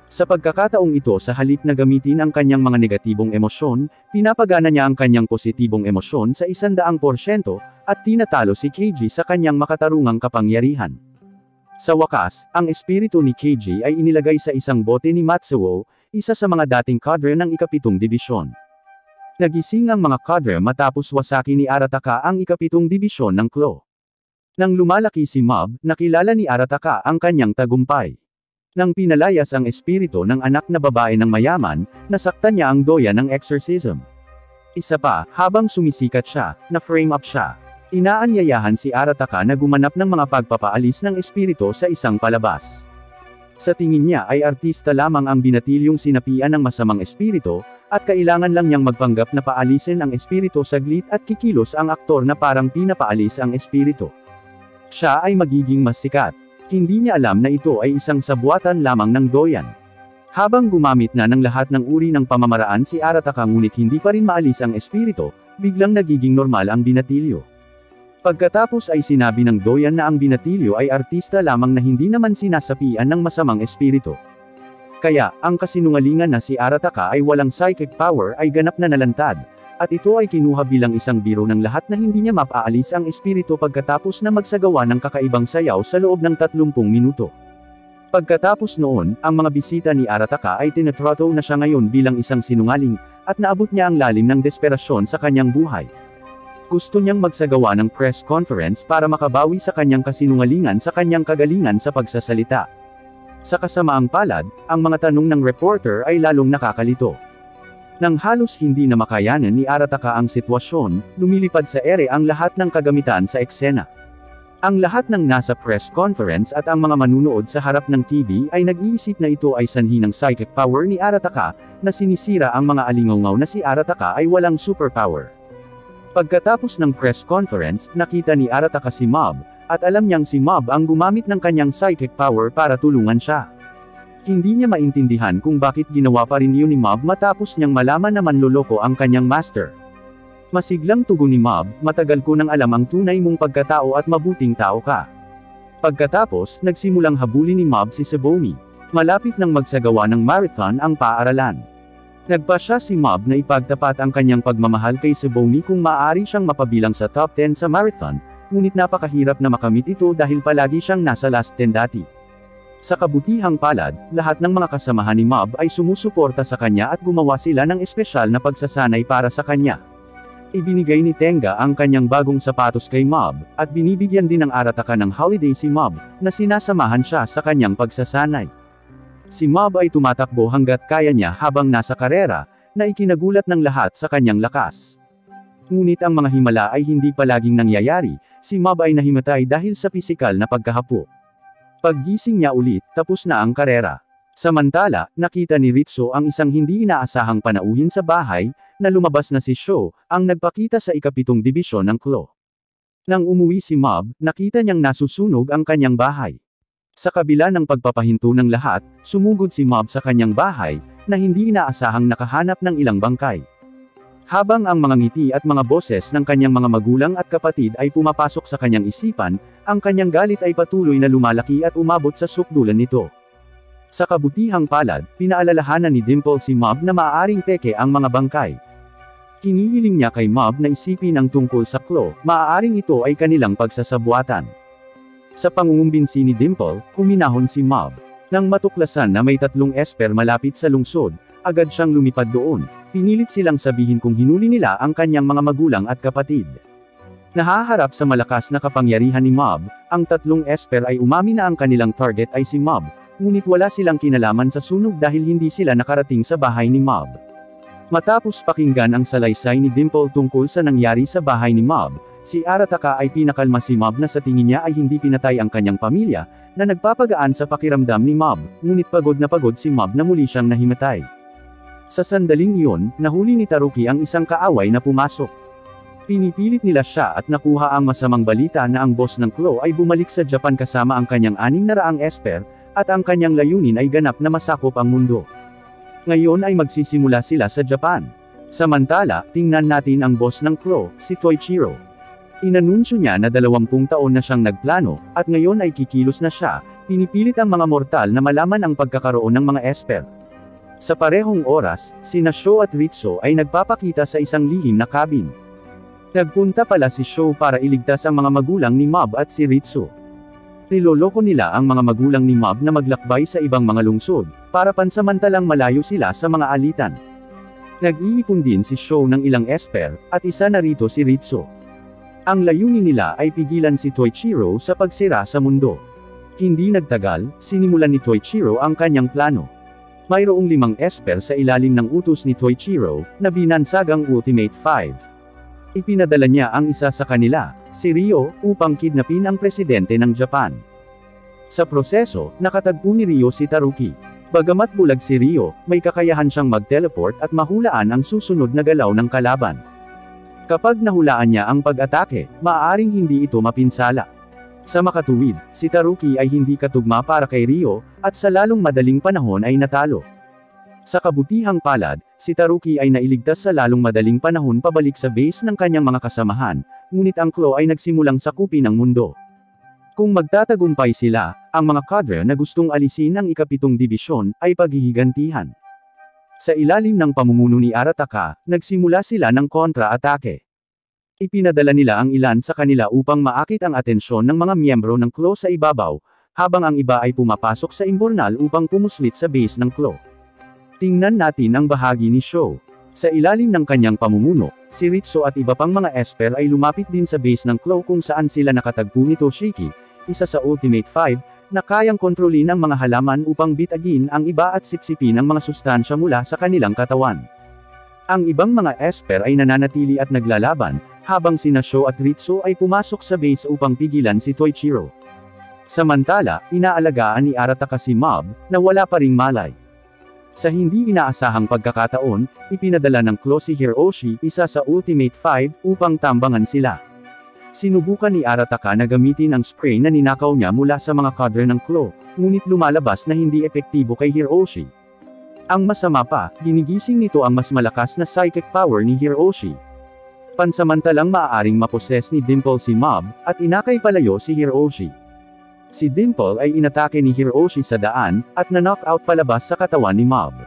Sa pagkakataong ito sa halip na gamitin ang kanyang mga negatibong emosyon, pinapagana niya ang kanyang positibong emosyon sa 100%, at tinatalo si Keiji sa kanyang makatarungang kapangyarihan. Sa wakas, ang espiritu ni Keiji ay inilagay sa isang bote ni Matsuo, isa sa mga dating cadre ng ikapitong dibisyon. Nagising ang mga cadre matapos wasaki ni Arataka ang ikapitong dibisyon ng Claw. Nang lumalaki si Mob, nakilala ni Arataka ang kanyang tagumpay. Nang pinalayas ang espiritu ng anak na babae ng mayaman, nasaktan niya ang doya ng exorcism. Isa pa, habang sumisikat siya, na-frame up siya. Inaanyayahan si Arataka na gumanap ng mga pagpapaalis ng espiritu sa isang palabas. Sa tingin niya ay artista lamang ang binatilyong sinapian ng masamang espiritu, at kailangan lang niyang magpanggap na paalisin ang espiritu saglit at kikilos ang aktor na parang pinapaalis ang espiritu. Siya ay magiging mas sikat. Hindi niya alam na ito ay isang sabuatan lamang ng doyan. Habang gumamit na ng lahat ng uri ng pamamaraan si Arataka ngunit hindi pa rin maalis ang espiritu, biglang nagiging normal ang binatilyo. Pagkatapos ay sinabi ng doyan na ang binatilyo ay artista lamang na hindi naman sinasapian ng masamang espiritu. Kaya, ang kasinungalingan na si Arataka ay walang psychic power ay ganap na nalantad, at ito ay kinuha bilang isang biro ng lahat na hindi niya mapaalis ang espiritu pagkatapos na magsagawa ng kakaibang sayaw sa loob ng 30 minuto. Pagkatapos noon, ang mga bisita ni Arataka ay tinatrato na siya ngayon bilang isang sinungaling, at naabot niya ang lalim ng desperasyon sa kanyang buhay. Gusto niyang magsagawa ng press conference para makabawi sa kanyang kasinungalingan sa kanyang kagalingan sa pagsasalita. Sa kasamaang palad, ang mga tanong ng reporter ay lalong nakakalito. Nang halos hindi na makayanan ni Arataka ang sitwasyon, lumilipad sa ere ang lahat ng kagamitan sa eksena. Ang lahat ng nasa press conference at ang mga manunood sa harap ng TV ay nag-iisip na ito ay sanhi ng psychic power ni Arataka, na sinisira ang mga alingawngaw na si Arataka ay walang superpower. Pagkatapos ng press conference, nakita ni Arataka si Mob, at alam niyang si Mob ang gumamit ng kanyang psychic power para tulungan siya. Hindi niya maintindihan kung bakit ginawa pa rin yun ni Mob matapos niyang malaman na manloloko ang kanyang master. Masiglang tugon ni Mob, matagal ko nang alam ang tunay mong pagkatao at mabuting tao ka. Pagkatapos, nagsimulang habulin ni Mob si Sebomi. Malapit nang magsagawa ng marathon ang paaralan. Nagpasya si Mob na ipagtapat ang kanyang pagmamahal kay Sebomi kung maaari siyang mapabilang sa top 10 sa marathon, ngunit napakahirap na makamit ito dahil palagi siyang nasa last 10 dati. Sa kabutihang palad, lahat ng mga kasamahan ni Mob ay sumusuporta sa kanya at gumawa sila ng espesyal na pagsasanay para sa kanya. Ibinigay ni Tenga ang kanyang bagong sapatos kay Mob, at binibigyan din ng Arataka ng holiday si Mob, na sinasamahan siya sa kanyang pagsasanay. Si Mob ay tumatakbo hanggat kaya niya habang nasa karera, na ikinagulat ng lahat sa kanyang lakas. Ngunit ang mga himala ay hindi palaging nangyayari, si Mob ay nahimatay dahil sa pisikal na pagkahapo. Paggising niya ulit, tapos na ang karera. Samantala, nakita ni Ritsu ang isang hindi inaasahang panauhin sa bahay, na lumabas na si Sho, ang nagpakita sa ika-7 dibisyon ng Claw. Nang umuwi si Mob, nakita niyang nasusunog ang kanyang bahay. Sa kabila ng pagpapahinto ng lahat, sumugod si Mob sa kanyang bahay, na hindi inaasahang nakahanap ng ilang bangkay. Habang ang mga ngiti at mga boses ng kanyang mga magulang at kapatid ay pumapasok sa kanyang isipan, ang kanyang galit ay patuloy na lumalaki at umabot sa sukdulan nito. Sa kabutihang palad, pinaalalahanan ni Dimple si Mob na maaaring peke ang mga bangkay. Hinihiling niya kay Mob na isipin ang tungkol sa Claw, maaaring ito ay kanilang pagsasabuatan. Sa pangungumbinsi ni Dimple, huminahon si Mob. Nang matuklasan na may 3 esper malapit sa lungsod, agad siyang lumipad doon. Pinilit silang sabihin kung hinuli nila ang kanyang mga magulang at kapatid. Nahaharap sa malakas na kapangyarihan ni Mob, ang 3 esper ay umamin na ang kanilang target ay si Mob, ngunit wala silang kinalaman sa sunog dahil hindi sila nakarating sa bahay ni Mob. Matapos pakinggan ang salaysay ni Dimple tungkol sa nangyari sa bahay ni Mob, si Arataka ay pinakalma si Mob na sa tingin niya ay hindi pinatay ang kanyang pamilya, na nagpapagaan sa pakiramdam ni Mob, ngunit pagod na pagod si Mob na muli siyang nahimatay. Sa sandaling iyon, nahuli ni Taruki ang isang kaaway na pumasok. Pinipilit nila siya at nakuha ang masamang balita na ang boss ng Claw ay bumalik sa Japan kasama ang kanyang 600 esper, at ang kanyang layunin ay ganap na masakop ang mundo. Ngayon ay magsisimula sila sa Japan. Samantala, tingnan natin ang boss ng Claw, si Toichiro. Inanunsyo niya na 20 taon na siyang nagplano, at ngayon ay kikilos na siya, pinipilit ang mga mortal na malaman ang pagkakaroon ng mga esper. Sa parehong oras, sina Sho at Ritsu ay nagpapakita sa isang lihim na cabin. Nagpunta pala si Sho para iligtas ang mga magulang ni Mob at si Ritsu. Niloloko nila ang mga magulang ni Mob na maglakbay sa ibang mga lungsod, para pansamantalang malayo sila sa mga alitan. Nag-iipon din si Sho ng ilang esper, at isa na rito si Ritsu. Ang layunin nila ay pigilan si Toichiro sa pagsira sa mundo. Hindi nagtagal, sinimulan ni Toichiro ang kanyang plano. Mayroong 5 esper sa ilalim ng utos ni Toichiro, na binansagang Ultimate 5. Ipinadala niya ang isa sa kanila, si Ryo, upang kidnapin ang presidente ng Japan. Sa proseso, nakatagpo ni Ryo si Taruki. Bagamat bulag si Ryo, may kakayahan siyang mag-teleport at mahulaan ang susunod na galaw ng kalaban. Kapag nahulaan niya ang pag-atake, maaaring hindi ito mapinsala. Sa makatuwid, si Taruki ay hindi katugma para kay Ryo, at sa lalong madaling panahon ay natalo. Sa kabutihang palad, si Taruki ay nailigtas sa lalong madaling panahon pabalik sa base ng kanyang mga kasamahan, ngunit ang Claw ay nagsimulang sakupin ang mundo. Kung magtatagumpay sila, ang mga cadre na gustong alisin ang ika-7 dibisyon, ay paghihigantihan. Sa ilalim ng pamumuno ni Arataka, nagsimula sila ng kontra-atake. Ipinadala nila ang ilan sa kanila upang maakit ang atensyon ng mga miyembro ng Claw sa ibabaw, habang ang iba ay pumapasok sa imbornal upang pumuslit sa base ng Claw. Tingnan natin ang bahagi ni Sho. Sa ilalim ng kanyang pamumuno, si Ritsu at iba pang mga esper ay lumapit din sa base ng Claw kung saan sila nakatagpo ni Toshiki, isa sa Ultimate 5, na kayang kontrolin ang mga halaman upang bitagin ang iba at sipsipin ang mga sustansya mula sa kanilang katawan. Ang ibang mga esper ay nananatili at naglalaban, habang sina Sho at Ritsu ay pumasok sa base upang pigilan si Toichiro. Samantala, inaalagaan ni Arataka si Mob, na wala pa ring malay. Sa hindi inaasahang pagkakataon, ipinadala ng Claw si Hiroshi, isa sa Ultimate 5, upang tambangan sila. Sinubukan ni Arataka na gamitin ang spray na ninakaw niya mula sa mga cadre ng Claw, ngunit lumalabas na hindi epektibo kay Hiroshi. Ang masama pa, ginigising nito ang mas malakas na psychic power ni Hiroshi. Pansamantalang maaaring maposes ni Dimple si Mob, at inakay palayo si Hiroshi. Si Dimple ay inatake ni Hiroshi sa daan, at na-knockout palabas sa katawan ni Mob.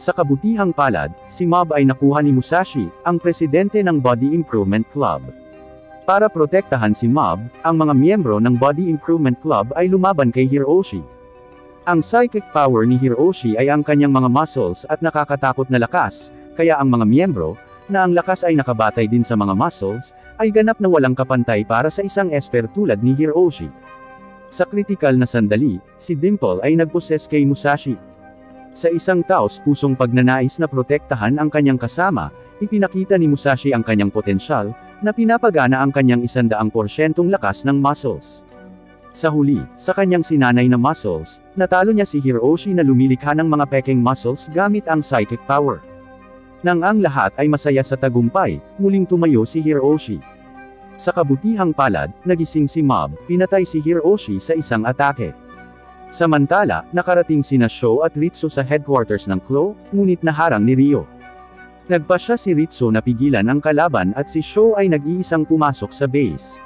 Sa kabutihang palad, si Mob ay nakuha ni Musashi, ang presidente ng Body Improvement Club. Para protektahan si Mob, ang mga miyembro ng Body Improvement Club ay lumaban kay Hiroshi. Ang psychic power ni Hiroshi ay ang kanyang mga muscles at nakakatakot na lakas, kaya ang mga miyembro, na ang lakas ay nakabatay din sa mga muscles, ay ganap na walang kapantay para sa isang esper tulad ni Hiroshi. Sa kritikal na sandali, si Dimple ay nagposes kay Musashi. Sa isang taos-pusong pagnanais na protektahan ang kanyang kasama, ipinakita ni Musashi ang kanyang potensyal, na pinapagana ang kanyang 100% lakas ng muscles. Sa huli, sa kanyang sinanay na muscles, natalo niya si Hiroshi na lumilikha ng mga peking muscles gamit ang psychic power. Nang ang lahat ay masaya sa tagumpay, muling tumayo si Hiroshi. Sa kabutihang palad, nagising si Mob, pinatay si Hiroshi sa isang atake. Samantala, nakarating sina Sho at Ritsu sa headquarters ng Claw, ngunit naharang ni Ryo. Nagpasya si Ritsu na pigilan ang kalaban at si Sho ay nag-iisang pumasok sa base.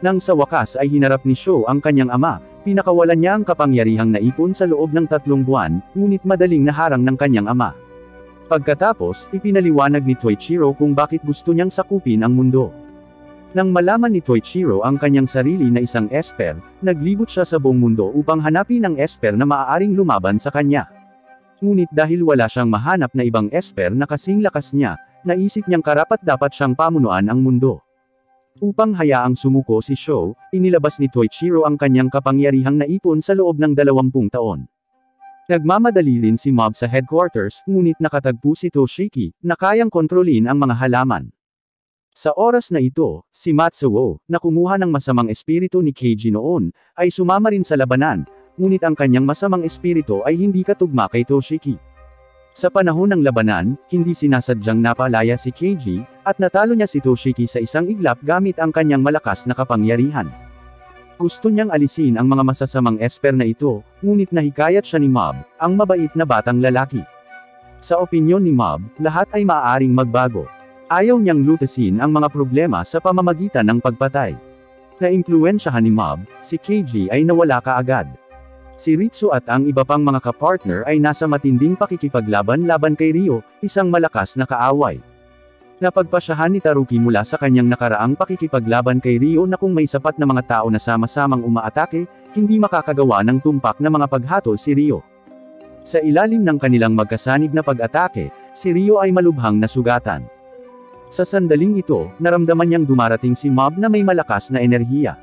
Nang sa wakas ay hinarap ni Sho ang kanyang ama, pinakawalan niya ang kapangyarihang naipon sa loob ng 3 buwan, ngunit madaling naharang ng kanyang ama. Pagkatapos, ipinaliwanag ni Toichiro kung bakit gusto niyang sakupin ang mundo. Nang malaman ni Toichiro ang kanyang sarili na isang esper, naglibot siya sa buong mundo upang hanapin ang esper na maaaring lumaban sa kanya. Ngunit dahil wala siyang mahanap na ibang esper na kasing lakas niya, naisip niyang karapat-dapat siyang pamunuan ang mundo. Upang hayaang sumuko si Sho, inilabas ni Toichiro ang kanyang kapangyarihang naipon sa loob ng 20 taon. Nagmamadali rin si Mob sa headquarters, ngunit nakatagpo si Toshiki, na kayang kontrolin ang mga halaman. Sa oras na ito, si Matsuo, na kumuha ng masamang espiritu ni Keiji noon, ay sumama rin sa labanan, ngunit ang kanyang masamang espiritu ay hindi katugma kay Toshiki. Sa panahon ng labanan, hindi sinasadyang napalaya si Keiji, at natalo niya si Toshiki sa isang iglap gamit ang kanyang malakas na kapangyarihan. Gusto niyang alisin ang mga masasamang esper na ito, ngunit nahikayat siya ni Mob, ang mabait na batang lalaki. Sa opinyon ni Mob, lahat ay maaaring magbago. Ayaw niyang lutasin ang mga problema sa pamamagitan ng pagpatay. Na-impluwensyahan ni Mob, si Keiji ay nawala kaagad. Si Ritsu at ang iba pang mga kapartner ay nasa matinding pakikipaglaban laban kay Ryo, isang malakas na kaaway. Napagpasyahan ni Taruki mula sa kanyang nakaraang pakikipaglaban kay Ryo na kung may sapat na mga tao na sama-samang umaatake, hindi makakagawa ng tumpak na mga paghatol si Ryo. Sa ilalim ng kanilang magkasanib na pag-atake, si Ryo ay malubhang nasugatan. Sa sandaling ito, naramdaman niyang dumarating si Mob na may malakas na enerhiya.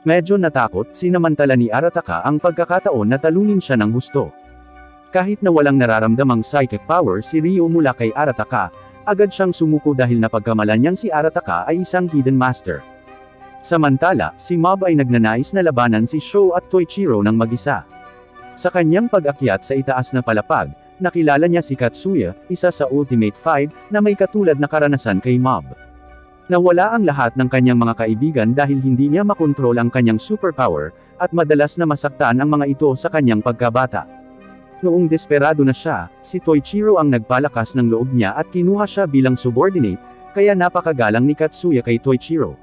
Medyo natakot, sinamantala ni Arataka ang pagkakataon na talunin siya ng husto. Kahit na walang nararamdamang psychic power si Ryo mula kay Arataka, agad siyang sumuko dahil napagkamalan niyang si Arataka ay isang hidden master. Samantala, si Mob ay nagnanais na labanan si Sho at Toichiro ng mag-isa. Sa kanyang pag-akyat sa itaas na palapag, nakilala niya si Katsuya, isa sa Ultimate 5, na may katulad na karanasan kay Mob. Nawala ang lahat ng kanyang mga kaibigan dahil hindi niya makontrol ang kanyang superpower, at madalas na masaktan ang mga ito sa kanyang pagkabata. Noong desperado na siya, si Toichiro ang nagpalakas ng loob niya at kinuha siya bilang subordinate, kaya napakagalang ni Katsuya kay Toichiro.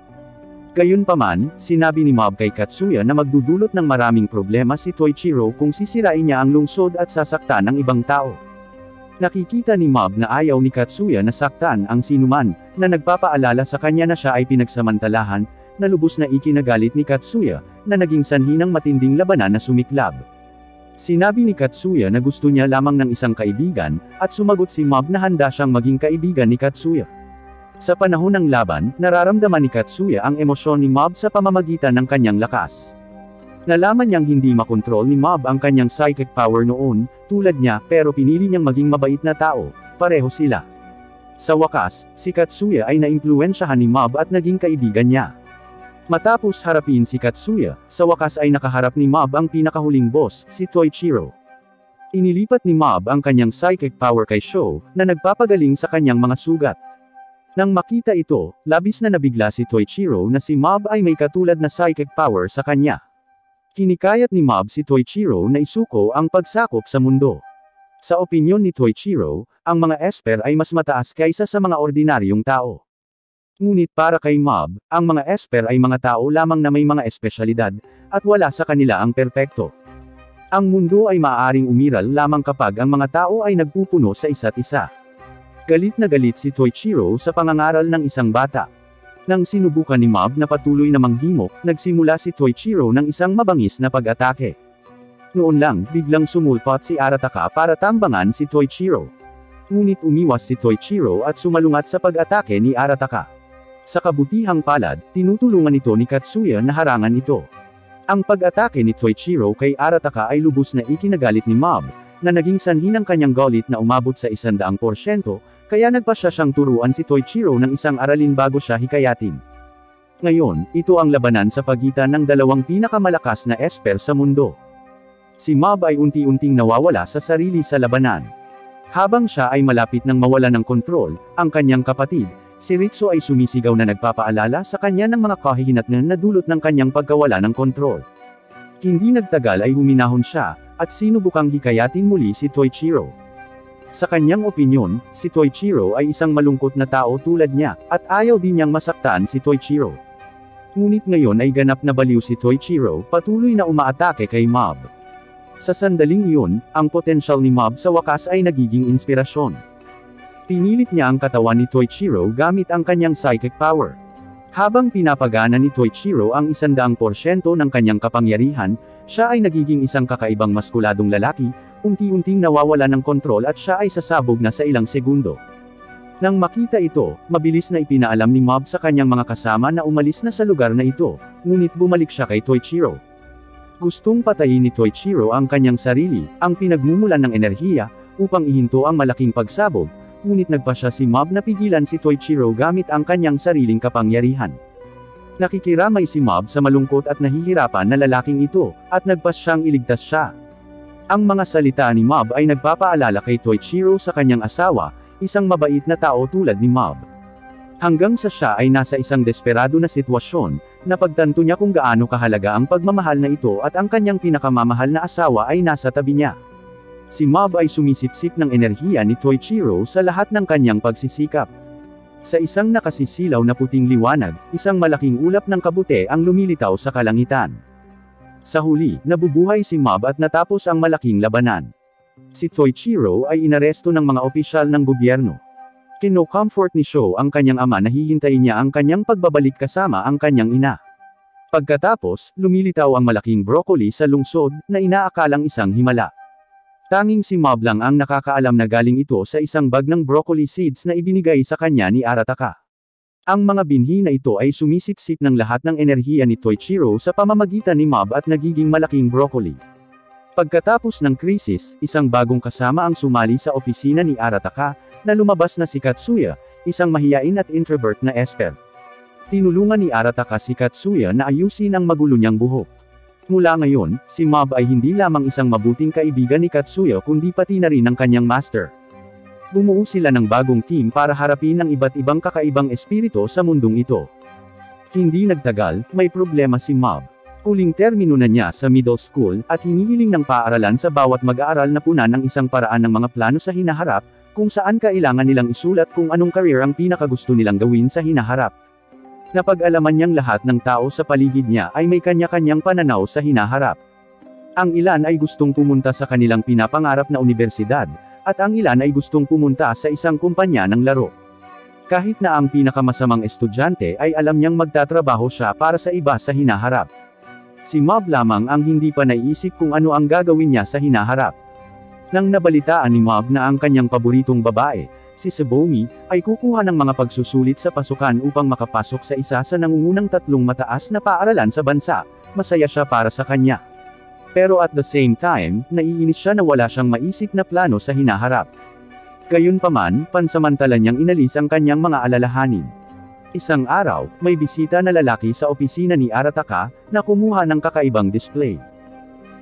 Gayunpaman, sinabi ni Mob kay Katsuya na magdudulot ng maraming problema si Toichiro kung sisirain niya ang lungsod at sasaktan ng ibang tao. Nakikita ni Mob na ayaw ni Katsuya na saktan ang sinuman, na nagpapaalala sa kanya na siya ay pinagsamantalahan, na lubos na ikinagalit ni Katsuya, na naging sanhi ng matinding labanan na sumiklab. Sinabi ni Katsuya na gusto niya lamang ng isang kaibigan, at sumagot si Mob na handa siyang maging kaibigan ni Katsuya. Sa panahon ng laban, nararamdaman ni Katsuya ang emosyon ni Mob sa pamamagitan ng kanyang lakas. Nalaman niyang hindi makontrol ni Mob ang kanyang psychic power noon, tulad niya, pero pinili niyang maging mabait na tao, pareho sila. Sa wakas, si Katsuya ay naimpluwensyahan ni Mob at naging kaibigan niya. Matapos harapin si Katsuya, sa wakas ay nakaharap ni Mob ang pinakahuling boss, si Toichiro. Inilipat ni Mob ang kanyang psychic power kay Sho, na nagpapagaling sa kanyang mga sugat. Nang makita ito, labis na nabigla si Toichiro na si Mob ay may katulad na psychic power sa kanya. Kinikayat ni Mob si Toichiro na isuko ang pagsakop sa mundo. Sa opinyon ni Toichiro, ang mga esper ay mas mataas kaysa sa mga ordinaryong tao. Ngunit para kay Mob, ang mga esper ay mga tao lamang na may mga espesyalidad, at wala sa kanila ang perpekto. Ang mundo ay maaaring umiral lamang kapag ang mga tao ay nagpupuno sa isa't isa. Galit na galit si Toichiro sa pangangaral ng isang bata. Nang sinubukan ni Mob na patuloy na manghimok, nagsimula si Toichiro ng isang mabangis na pag-atake. Noon lang, biglang sumulpot si Arataka para tambangan si Toichiro. Ngunit umiwas si Toichiro at sumalungat sa pag-atake ni Arataka. Sa kabutihang palad, tinutulungan ito ni Katsuya na harangan ito. Ang pag-atake ni Toichiro kay Arataka ay lubos na ikinagalit ni Mob, na naging sanhi ng kanyang galit na umabot sa 100%, kaya nagpasya siyang turuan si Toichiro ng isang aralin bago siya hikayatin. Ngayon, ito ang labanan sa pagitan ng dalawang pinakamalakas na esper sa mundo. Si Mob ay unti-unting nawawala sa sarili sa labanan. Habang siya ay malapit ng mawala ng kontrol, ang kanyang kapatid, si Ritsu ay sumisigaw na nagpapaalala sa kanya ng mga kahihinatnan na dulot ng kanyang pagkawala ng kontrol. Hindi nagtagal ay huminahon siya, at sinubukang hikayatin muli si Toichiro. Sa kanyang opinyon, si Toichiro ay isang malungkot na tao tulad niya, at ayaw din niyang masaktan si Toichiro. Ngunit ngayon ay ganap na baliw si Toichiro, patuloy na umaatake kay Mob. Sa sandaling iyon, ang potensyal ni Mob sa wakas ay nagiging inspirasyon. Pinilit niya ang katawan ni Toichiro gamit ang kanyang psychic power. Habang pinapagana ni Toichiro ang 100% ng kanyang kapangyarihan, siya ay nagiging isang kakaibang maskuladong lalaki, unti-unting nawawala ng kontrol at siya ay sasabog na sa ilang segundo. Nang makita ito, mabilis na ipinaalam ni Mob sa kanyang mga kasama na umalis na sa lugar na ito, ngunit bumalik siya kay Toichiro. Gustong patayin ni Toichiro ang kanyang sarili, ang pinagmumulan ng enerhiya, upang ihinto ang malaking pagsabog, ngunit nagpasya si Mob na pigilan si Toichiro gamit ang kanyang sariling kapangyarihan. Nakikiramay si Mob sa malungkot at nahihirapan na lalaking ito, at nagpasyang iligtas siya. Ang mga salita ni Mob ay nagpapaalala kay Toichiro sa kanyang asawa, isang mabait na tao tulad ni Mob. Hanggang sa siya ay nasa isang desperado na sitwasyon, napagtanto niya kung gaano kahalaga ang pagmamahal na ito at ang kanyang pinakamamahal na asawa ay nasa tabi niya. Si Mob ay sumisipsip ng enerhiya ni Toichiro sa lahat ng kanyang pagsisikap. Sa isang nakasisilaw na puting liwanag, isang malaking ulap ng kabute ang lumilitaw sa kalangitan. Sa huli, nabubuhay si Mob at natapos ang malaking labanan. Si Toichiro ay inaresto ng mga opisyal ng gobyerno. Kino-comfort ni Sho ang kanyang ama na hihintayin niya ang kanyang pagbabalik kasama ang kanyang ina. Pagkatapos, lumilitaw ang malaking broccoli sa lungsod, na inaakalang isang himala. Tanging si Mob lang ang nakakaalam na galing ito sa isang bag ng broccoli seeds na ibinigay sa kanya ni Arataka. Ang mga binhi na ito ay sumisipsip ng lahat ng enerhiya ni Toichiro sa pamamagitan ni Mob at nagiging malaking broccoli. Pagkatapos ng krisis, isang bagong kasama ang sumali sa opisina ni Arataka, na lumabas na si Katsuya, isang mahiyain at introvert na esper. Tinulungan ni Arataka si Katsuya na ayusin ang magulo niyang buhok. Mula ngayon, si Mob ay hindi lamang isang mabuting kaibigan ni Katsuya kundi pati na rin ang kanyang master. Bumuo sila ng bagong team para harapin ang iba't ibang kakaibang espiritu sa mundong ito. Hindi nagtagal, may problema si Mob. Huling termino na niya sa middle school, at hinihiling ng paaralan sa bawat mag-aaral na punan ng isang paraan ng mga plano sa hinaharap, kung saan kailangan nilang isulat kung anong career ang pinakagusto nilang gawin sa hinaharap. Napag-alaman niyang lahat ng tao sa paligid niya ay may kanya-kanyang pananaw sa hinaharap. Ang ilan ay gustong pumunta sa kanilang pinapangarap na universidad, at ang ilan ay gustong pumunta sa isang kumpanya ng laro. Kahit na ang pinakamasamang estudyante ay alam niyang magtatrabaho siya para sa iba sa hinaharap. Si Mob lamang ang hindi pa naiisip kung ano ang gagawin niya sa hinaharap. Nang nabalitaan ni Mob na ang kanyang paboritong babae, si Sebomi, ay kukuha ng mga pagsusulit sa pasukan upang makapasok sa isa sa nangungunang 3 mataas na paaralan sa bansa, masaya siya para sa kanya. Pero at the same time, naiinis siya na wala siyang maisip na plano sa hinaharap. Gayunpaman, pansamantala niyang inalis ang kanyang mga alalahanin. Isang araw, may bisita na lalaki sa opisina ni Arataka, na kumuha ng kakaibang display.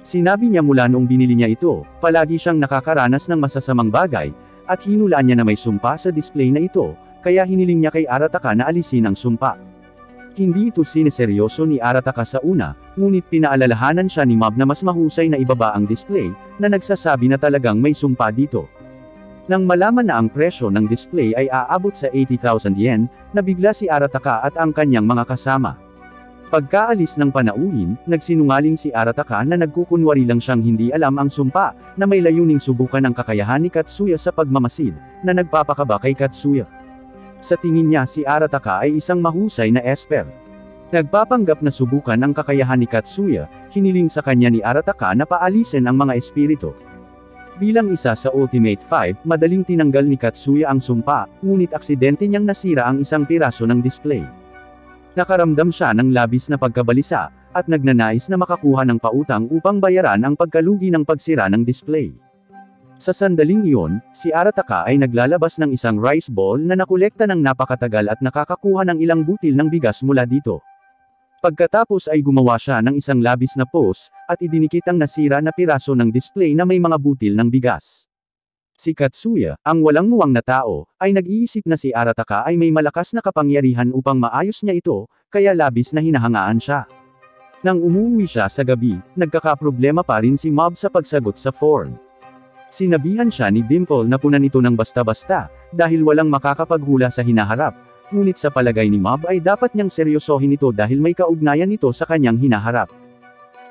Sinabi niya mula noong binili niya ito, palagi siyang nakakaranas ng masasamang bagay, at hinulaan niya na may sumpa sa display na ito, kaya hiniling niya kay Arataka na alisin ang sumpa. Hindi ito sineseryoso ni Arataka sa una, ngunit pinaalalahanan siya ni Mob na mas mahusay na ibaba ang display, na nagsasabi na talagang may sumpa dito. Nang malaman na ang presyo ng display ay aabot sa 80,000 yen, nabigla si Arataka at ang kanyang mga kasama. Pagkaalis ng panauhin, nagsinungaling si Arataka na nagkukunwari lang siyang hindi alam ang sumpa, na may layuning subukan ang kakayahan ni Katsuya sa pagmamasid, na nagpapakaba kay Katsuya. Sa tingin niya si Arataka ay isang mahusay na esper. Nagpapanggap na subukan ang kakayahan ni Katsuya, hiniling sa kanya ni Arataka na paalisin ang mga espiritu. Bilang isa sa Ultimate 5, madaling tinanggal ni Katsuya ang sumpa, ngunit aksidente niyang nasira ang isang piraso ng display. Nakaramdam siya ng labis na pagkabalisa, at nagnanais na makakuha ng pautang upang bayaran ang pagkalugi ng pagsira ng display. Sa sandaling iyon, si Arataka ay naglalabas ng isang rice ball na nakolekta ng napakatagal at nakakakuha ng ilang butil ng bigas mula dito. Pagkatapos ay gumawa siya ng isang labis na pose, at idinikit ang nasira na piraso ng display na may mga butil ng bigas. Si Katsuya, ang walang muwang na tao, ay nag-iisip na si Arataka ay may malakas na kapangyarihan upang maayos niya ito, kaya labis na hinahangaan siya. Nang umuwi siya sa gabi, nagkakaproblema pa rin si Mob sa pagsagot sa form. Sinabihan siya ni Dimple na punan ito ng basta-basta, dahil walang makakapaghula sa hinaharap, ngunit sa palagay ni Mob ay dapat niyang seryosohin ito dahil may kaugnayan ito sa kanyang hinaharap.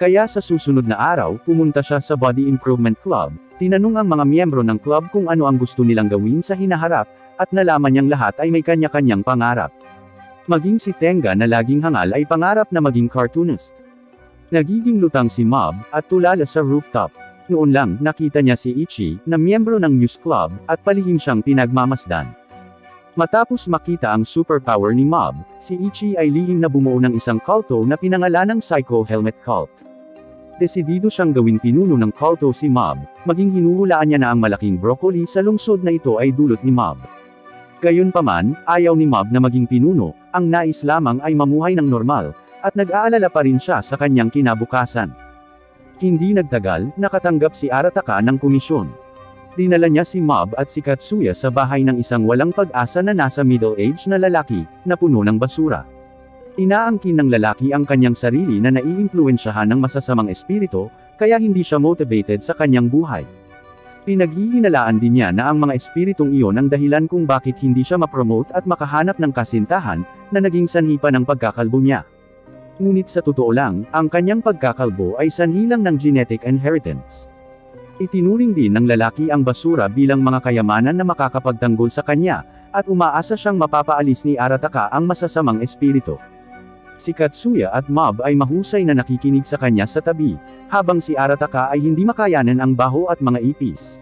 Kaya sa susunod na araw, pumunta siya sa Body Improvement Club, tinanong ang mga miyembro ng club kung ano ang gusto nilang gawin sa hinaharap, at nalaman niyang lahat ay may kanya-kanyang pangarap. Maging si Tenga na laging hangal ay pangarap na maging cartoonist. Nagiging lutang si Mob, at tulala sa rooftop. Noon lang, nakita niya si Ichi, na miyembro ng News Club, at palihim siyang pinagmamasdan. Matapos makita ang superpower ni Mob, si Ichi ay lihim na bumuo ng isang kulto na pinangalanang Psycho Helmet Cult. Desidido siyang gawing pinuno ng kulto si Mob, maging hinuhulaan niya na ang malaking broccoli sa lungsod na ito ay dulot ni Mob. Gayunpaman, ayaw ni Mob na maging pinuno, ang nais lamang ay mamuhay ng normal, at nag-aalala pa rin siya sa kanyang kinabukasan. Hindi nagtagal, nakatanggap si Arataka ng komisyon. Dinala niya si Mob at si Katsuya sa bahay ng isang walang pag-asa na nasa middle age na lalaki, na puno ng basura. Inaangkin ng lalaki ang kanyang sarili na naiimpluwensyahan ng masasamang espiritu, kaya hindi siya motivated sa kanyang buhay. Pinaghihinalaan din niya na ang mga espiritong iyon ang dahilan kung bakit hindi siya ma-promote at makahanap ng kasintahan, na naging sanhi pa ng pagkakalbo niya. Ngunit sa totoo lang, ang kanyang pagkakalbo ay sanhi lang ng genetic inheritance. Itinuring din ng lalaki ang basura bilang mga kayamanan na makakapagtanggol sa kanya, at umaasa siyang mapapaalis ni Arataka ang masasamang espiritu. Si Katsuya at Mob ay mahusay na nakikinig sa kanya sa tabi, habang si Arataka ay hindi makayanan ang baho at mga ipis.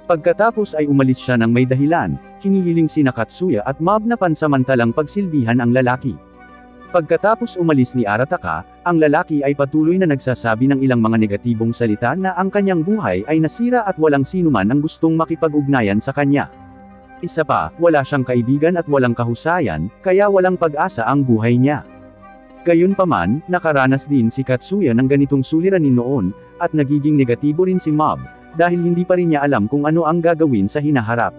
Pagkatapos ay umalis siya ng may dahilan, hinihiling sina Katsuya at Mob na pansamantalang pagsilbihan ang lalaki. Pagkatapos umalis ni Arataka, ang lalaki ay patuloy na nagsasabi ng ilang mga negatibong salita na ang kanyang buhay ay nasira at walang sinuman ang gustong makipag-ugnayan sa kanya. Isa pa, wala siyang kaibigan at walang kahusayan, kaya walang pag-asa ang buhay niya. Gayunpaman, nakaranas din si Katsuya ng ganitong suliranin noon, at nagiging negatibo rin si Mob, dahil hindi pa rin niya alam kung ano ang gagawin sa hinaharap.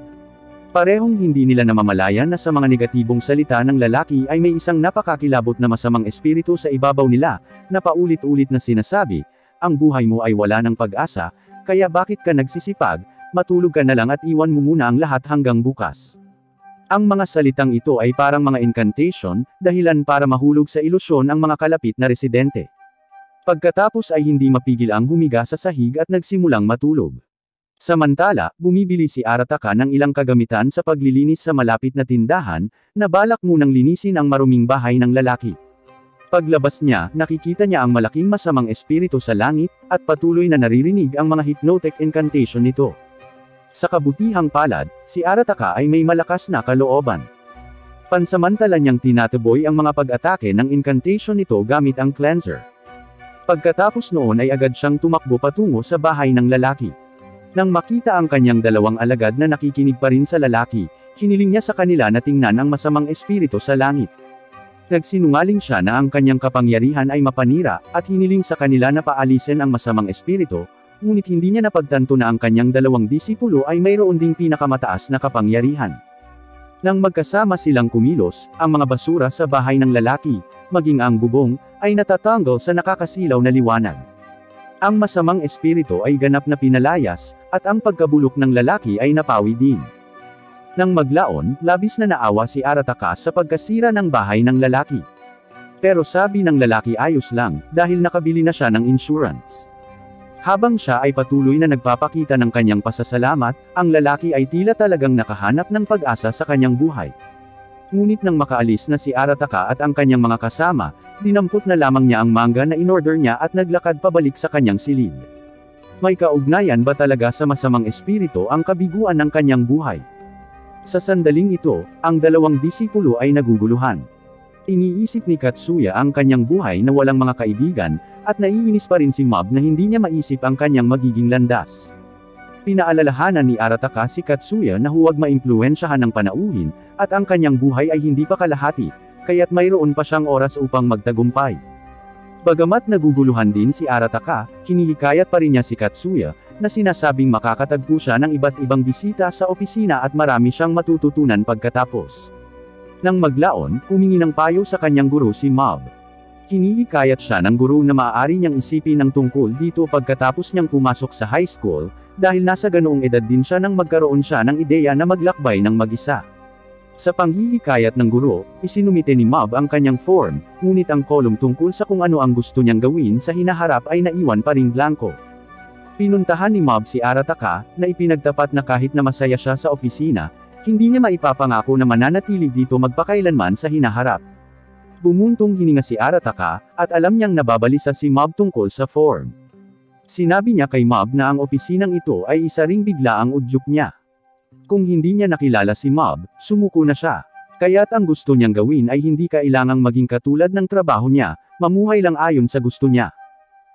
Parehong hindi nila namamalayan na sa mga negatibong salita ng lalaki ay may isang napakakilabot na masamang espiritu sa ibabaw nila, na paulit-ulit na sinasabi, ang buhay mo ay wala ng pag-asa, kaya bakit ka nagsisipag, matulog ka na lang at iwan mo muna ang lahat hanggang bukas. Ang mga salitang ito ay parang mga incantation, dahilan para mahulog sa ilusyon ang mga kalapit na residente. Pagkatapos ay hindi mapigil ang humiga sa sahig at nagsimulang matulog. Samantala, bumibili si Arataka ng ilang kagamitan sa paglilinis sa malapit na tindahan, na balak munang linisin ang maruming bahay ng lalaki. Paglabas niya, nakikita niya ang malaking masamang espiritu sa langit, at patuloy na naririnig ang mga hypnotic incantation nito. Sa kabutihang palad, si Arataka ay may malakas na kalooban. Pansamantala niyang tinataboy ang mga pag-atake ng incantation nito gamit ang cleanser. Pagkatapos noon ay agad siyang tumakbo patungo sa bahay ng lalaki. Nang makita ang kanyang dalawang alagad na nakikinig pa rin sa lalaki, hiniling niya sa kanila na tingnan ang masamang espiritu sa langit. Nagsinungaling siya na ang kanyang kapangyarihan ay mapanira, at hiniling sa kanila na paalisin ang masamang espiritu, ngunit hindi niya napagtanto na ang kanyang dalawang disipulo ay mayroon ding pinakamataas na kapangyarihan. Nang magkasama silang kumilos, ang mga basura sa bahay ng lalaki, maging ang bubong, ay natatanggal sa nakakasilaw na liwanag. Ang masamang espiritu ay ganap na pinalayas, at ang pagkabulok ng lalaki ay napawi din. Nang maglaon, labis na naawa si Arataka sa pagkasira ng bahay ng lalaki. Pero sabi ng lalaki ayos lang, dahil nakabili na siya ng insurance. Habang siya ay patuloy na nagpapakita ng kanyang pasasalamat, ang lalaki ay tila talagang nakahanap ng pag-asa sa kanyang buhay. Ngunit nang makaalis na si Arataka at ang kanyang mga kasama, dinampot na lamang niya ang manga na inorder niya at naglakad pabalik sa kanyang silid. May kaugnayan ba talaga sa masamang espiritu ang kabiguan ng kanyang buhay? Sa sandaling ito, ang dalawang disipulo ay naguguluhan. Iniisip ni Katsuya ang kanyang buhay na walang mga kaibigan, at naiinis pa rin si Mob na hindi niya maisip ang kanyang magiging landas. Pinaalalahanan ni Arataka si Katsuya na huwag maimpluwensyahan ng panauhin, at ang kanyang buhay ay hindi pa kalahati, kaya't mayroon pa siyang oras upang magtagumpay. Bagamat naguguluhan din si Arataka, hinihikayat pa rin niya si Katsuya, na sinasabing makakatagpo siya ng iba't ibang bisita sa opisina at marami siyang matututunan pagkatapos. Nang maglaon, humingi ng payo sa kanyang guro si Mob. Hinihikayat siya ng guro na maaari niyang isipin ng tungkol dito pagkatapos niyang pumasok sa high school, dahil nasa ganoong edad din siya nang magkaroon siya ng ideya na maglakbay ng mag-isa. Sa panghihikayat ng guro, isinumite ni Mob ang kanyang form, ngunit ang kolum tungkol sa kung ano ang gusto niyang gawin sa hinaharap ay naiwan pa ring blanko. Pinuntahan ni Mob si Arataka, na ipinagtapat na kahit na masaya siya sa opisina, hindi niya maipapangako na mananatili dito magpakailanman sa hinaharap. Bumuntong hininga si Arataka, at alam niyang nababalisa si Mob tungkol sa form. Sinabi niya kay Mob na ang opisinang ito ay isa ring bigla ang udyok niya. Kung hindi niya nakilala si Mob, sumuko na siya. Kaya't ang gusto niyang gawin ay hindi kailangang maging katulad ng trabaho niya, mamuhay lang ayon sa gusto niya.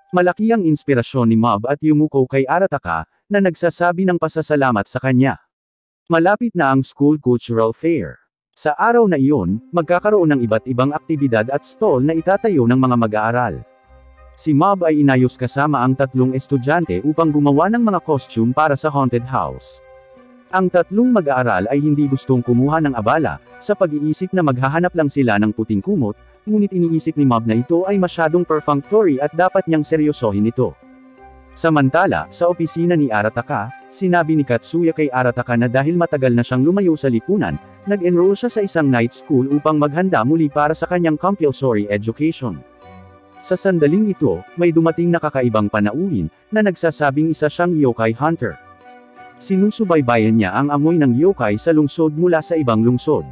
Malaki ang inspirasyon ni Mob at yumuko kay Arataka, na nagsasabi ng pasasalamat sa kanya. Malapit na ang school cultural fair. Sa araw na iyon, magkakaroon ng iba't ibang aktibidad at stall na itatayo ng mga mag-aaral. Si Mob ay inayos kasama ang tatlong estudyante upang gumawa ng mga costume para sa haunted house. Ang tatlong mag-aaral ay hindi gustong kumuha ng abala, sa pag-iisip na maghahanap lang sila ng puting kumot, ngunit iniisip ni Mob na ito ay masyadong perfunctory at dapat niyang seryosohin ito. Samantala, sa opisina ni Arataka, sinabi ni Katsuya kay Arataka na dahil matagal na siyang lumayo sa lipunan, nag-enroll siya sa isang night school upang maghanda muli para sa kanyang compulsory education. Sa sandaling ito, may dumating na kakaibang panauhin, na nagsasabing isa siyang yokai hunter. Sinusubaybayan niya ang amoy ng yokai sa lungsod mula sa ibang lungsod.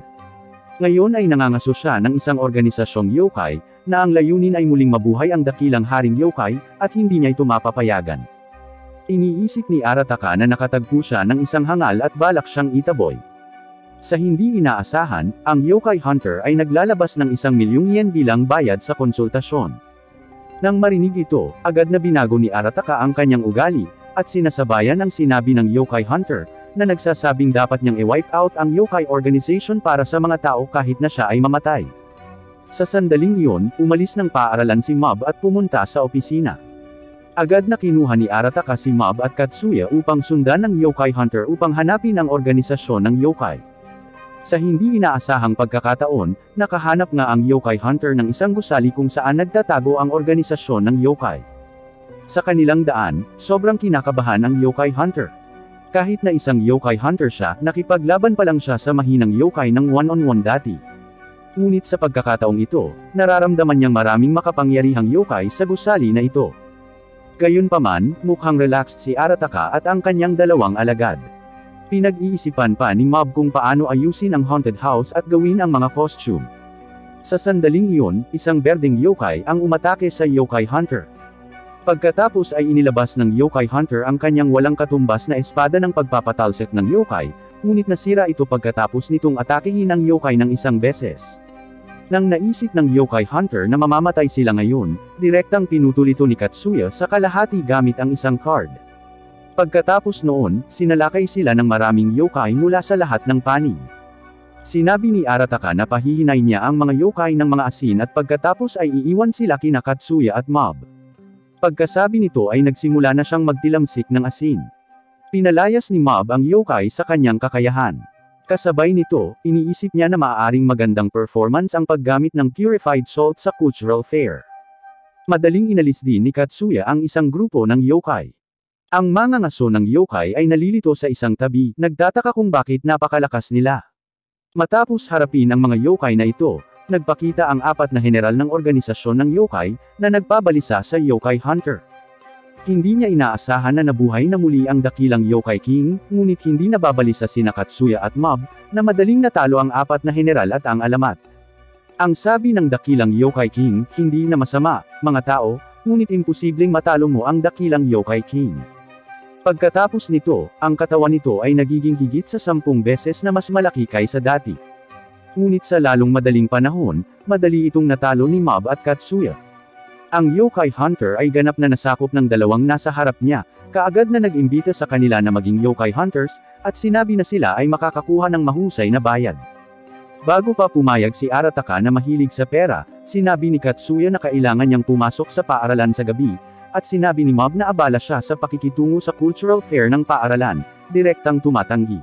Ngayon ay nangangaso siya ng isang organisasyong yokai, na ang layunin ay muling mabuhay ang dakilang haring yokai, at hindi niya ito mapapayagan. Iniisip ni Arataka na nakatagpo siya ng isang hangal at balak siyang itaboy. Sa hindi inaasahan, ang yokai hunter ay naglalabas ng 1,000,000 yen bilang bayad sa konsultasyon. Nang marinig ito, agad na binago ni Arataka ang kanyang ugali, at sinasabayan ang sinabi ng yokai hunter, na nagsasabing dapat niyang i-wipe out ang yokai organization para sa mga tao kahit na siya ay mamatay. Sa sandaling iyon, umalis ng paaralan si Mob at pumunta sa opisina. Agad na kinuha ni Arataka si Mob at Katsuya upang sundan ng yokai hunter upang hanapin ang organisasyon ng yokai. Sa hindi inaasahang pagkakataon, nakahanap nga ang yokai hunter ng isang gusali kung saan nagtatago ang organisasyon ng yokai. Sa kanilang daan, sobrang kinakabahan ang yokai hunter. Kahit na isang yokai hunter siya, nakipaglaban pa lang siya sa mahinang yokai ng one-on-one dati. Ngunit sa pagkakataong ito, nararamdaman niyang maraming makapangyarihang yokai sa gusali na ito. Gayunpaman, mukhang relaxed si Arataka at ang kanyang dalawang alagad. Pinag-iisipan pa ni Mob kung paano ayusin ang haunted house at gawin ang mga costume. Sa sandaling iyon, isang berdeng yokai ang umatake sa yokai hunter. Pagkatapos ay inilabas ng yokai hunter ang kanyang walang katumbas na espada ng pagpapatalsik ng yokai, ngunit nasira ito pagkatapos nitong atakehin ang yokai ng isang beses. Nang naisip ng yokai hunter na mamamatay sila ngayon, direktang pinutol ito ni Katsuya sa kalahati gamit ang isang card. Pagkatapos noon, sinalakay sila ng maraming yokai mula sa lahat ng panig. Sinabi ni Arataka na pahihinay niya ang mga yokai ng mga asin at pagkatapos ay iiwan sila kina Katsuya at Mob. Pagkasabi nito ay nagsimula na siyang magtilamsik ng asin. Pinalayas ni Mob ang yokai sa kanyang kakayahan. Kasabay nito, iniisip niya na maaaring magandang performance ang paggamit ng purified salt sa cultural fair. Madaling inalis din ni Katsuya ang isang grupo ng yokai. Ang mga ngaso ng yokai ay nalilito sa isang tabi, nagtataka kung bakit napakalakas nila. Matapos harapin ang mga yokai na ito, nagpakita ang 4 na general ng organisasyon ng yokai, na nagpabalisa sa yokai hunter. Hindi niya inaasahan na nabuhay na muli ang dakilang yokai king, ngunit hindi nababalisa sina Katsuya at Mob, na madaling natalo ang 4 na general at ang alamat. Ang sabi ng dakilang yokai king, hindi na masama, mga tao, ngunit imposibleng matalo mo ang dakilang yokai king. Pagkatapos nito, ang katawan nito ay nagiging higit sa 10 beses na mas malaki kaysa dati. Ngunit sa lalong madaling panahon, madali itong natalo ni Mob at Katsuya. Ang yokai hunter ay ganap na nasakop ng dalawang nasa harap niya, kaagad na nag-imbita sa kanila na maging yokai hunters, at sinabi na sila ay makakakuha ng mahusay na bayad. Bago pa pumayag si Arataka na mahilig sa pera, sinabi ni Katsuya na kailangan niyang pumasok sa paaralan sa gabi, at sinabi ni Mob na abala siya sa pakikitungo sa cultural fair ng paaralan, direktang tumatanggi.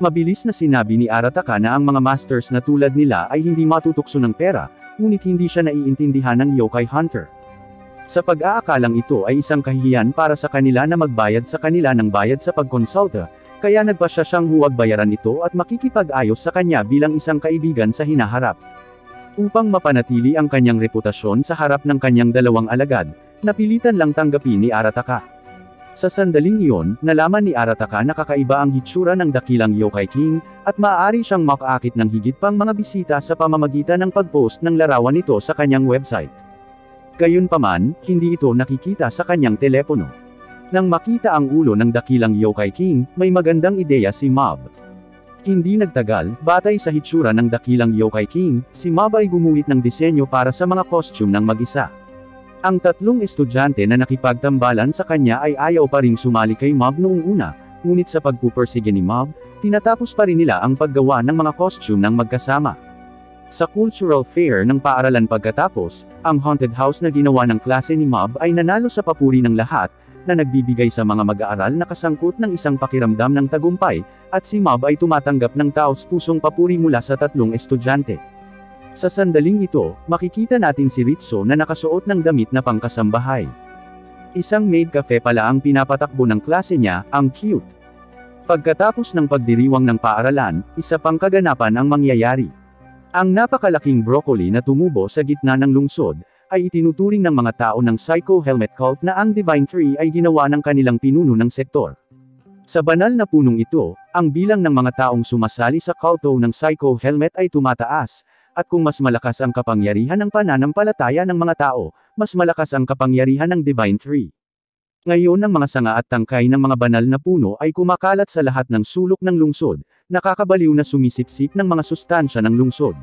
Mabilis na sinabi ni Arataka na ang mga masters na tulad nila ay hindi matutukso ng pera, ngunit hindi siya naiintindihan ng yokai hunter. Sa pag-aakalang ito ay isang kahihiyan para sa kanila na magbayad sa kanila ng bayad sa pagkonsulta, kaya nagpasya siyang huwag bayaran ito at makikipag-ayos sa kanya bilang isang kaibigan sa hinaharap. Upang mapanatili ang kanyang reputasyon sa harap ng kanyang dalawang alagad, napilitan lang tanggapin ni Arataka. Sa sandaling iyon, nalaman ni Arataka na kakaiba ang hitsura ng dakilang yokai king, at maaari siyang makaakit ng higit pang mga bisita sa pamamagitan ng pag-post ng larawan nito sa kanyang website. Gayunpaman, hindi ito nakikita sa kanyang telepono. Nang makita ang ulo ng dakilang yokai king, may magandang ideya si Mob. Hindi nagtagal, batay sa hitsura ng dakilang yokai king, si Mob ay gumuhit ng disenyo para sa mga costume ng mag-isa. Ang 3 estudyante na nakipagtambalan sa kanya ay ayaw pa ring sumali kay Mob noong una, ngunit sa pagpupursige ni Mob, tinatapos pa rin nila ang paggawa ng mga costume ng magkasama. Sa cultural fair ng paaralan pagkatapos, ang haunted house na ginawa ng klase ni Mob ay nanalo sa papuri ng lahat, na nagbibigay sa mga mag-aaral na kasangkot ng isang pakiramdam ng tagumpay, at si Mob ay tumatanggap ng taos-pusong papuri mula sa 3 estudyante. Sa sandaling ito, makikita natin si Ritsu na nakasuot ng damit na pangkasambahay. Isang maid cafe pala ang pinapatakbo ng klase niya, ang cute. Pagkatapos ng pagdiriwang ng paaralan, isa pang kaganapan ang mangyayari. Ang napakalaking broccoli na tumubo sa gitna ng lungsod, ay itinuturing ng mga tao ng Psycho Helmet Cult na ang Divine Tree ay ginawa ng kanilang pinuno ng sektor. Sa banal na punong ito, ang bilang ng mga taong sumasali sa kulto ng Psycho Helmet ay tumataas, at kung mas malakas ang kapangyarihan ng pananampalataya ng mga tao, mas malakas ang kapangyarihan ng Divine Tree. Ngayon ang mga sanga at tangkay ng mga banal na puno ay kumakalat sa lahat ng sulok ng lungsod, nakakabaliw na sumisipsip ng mga sustansya ng lungsod.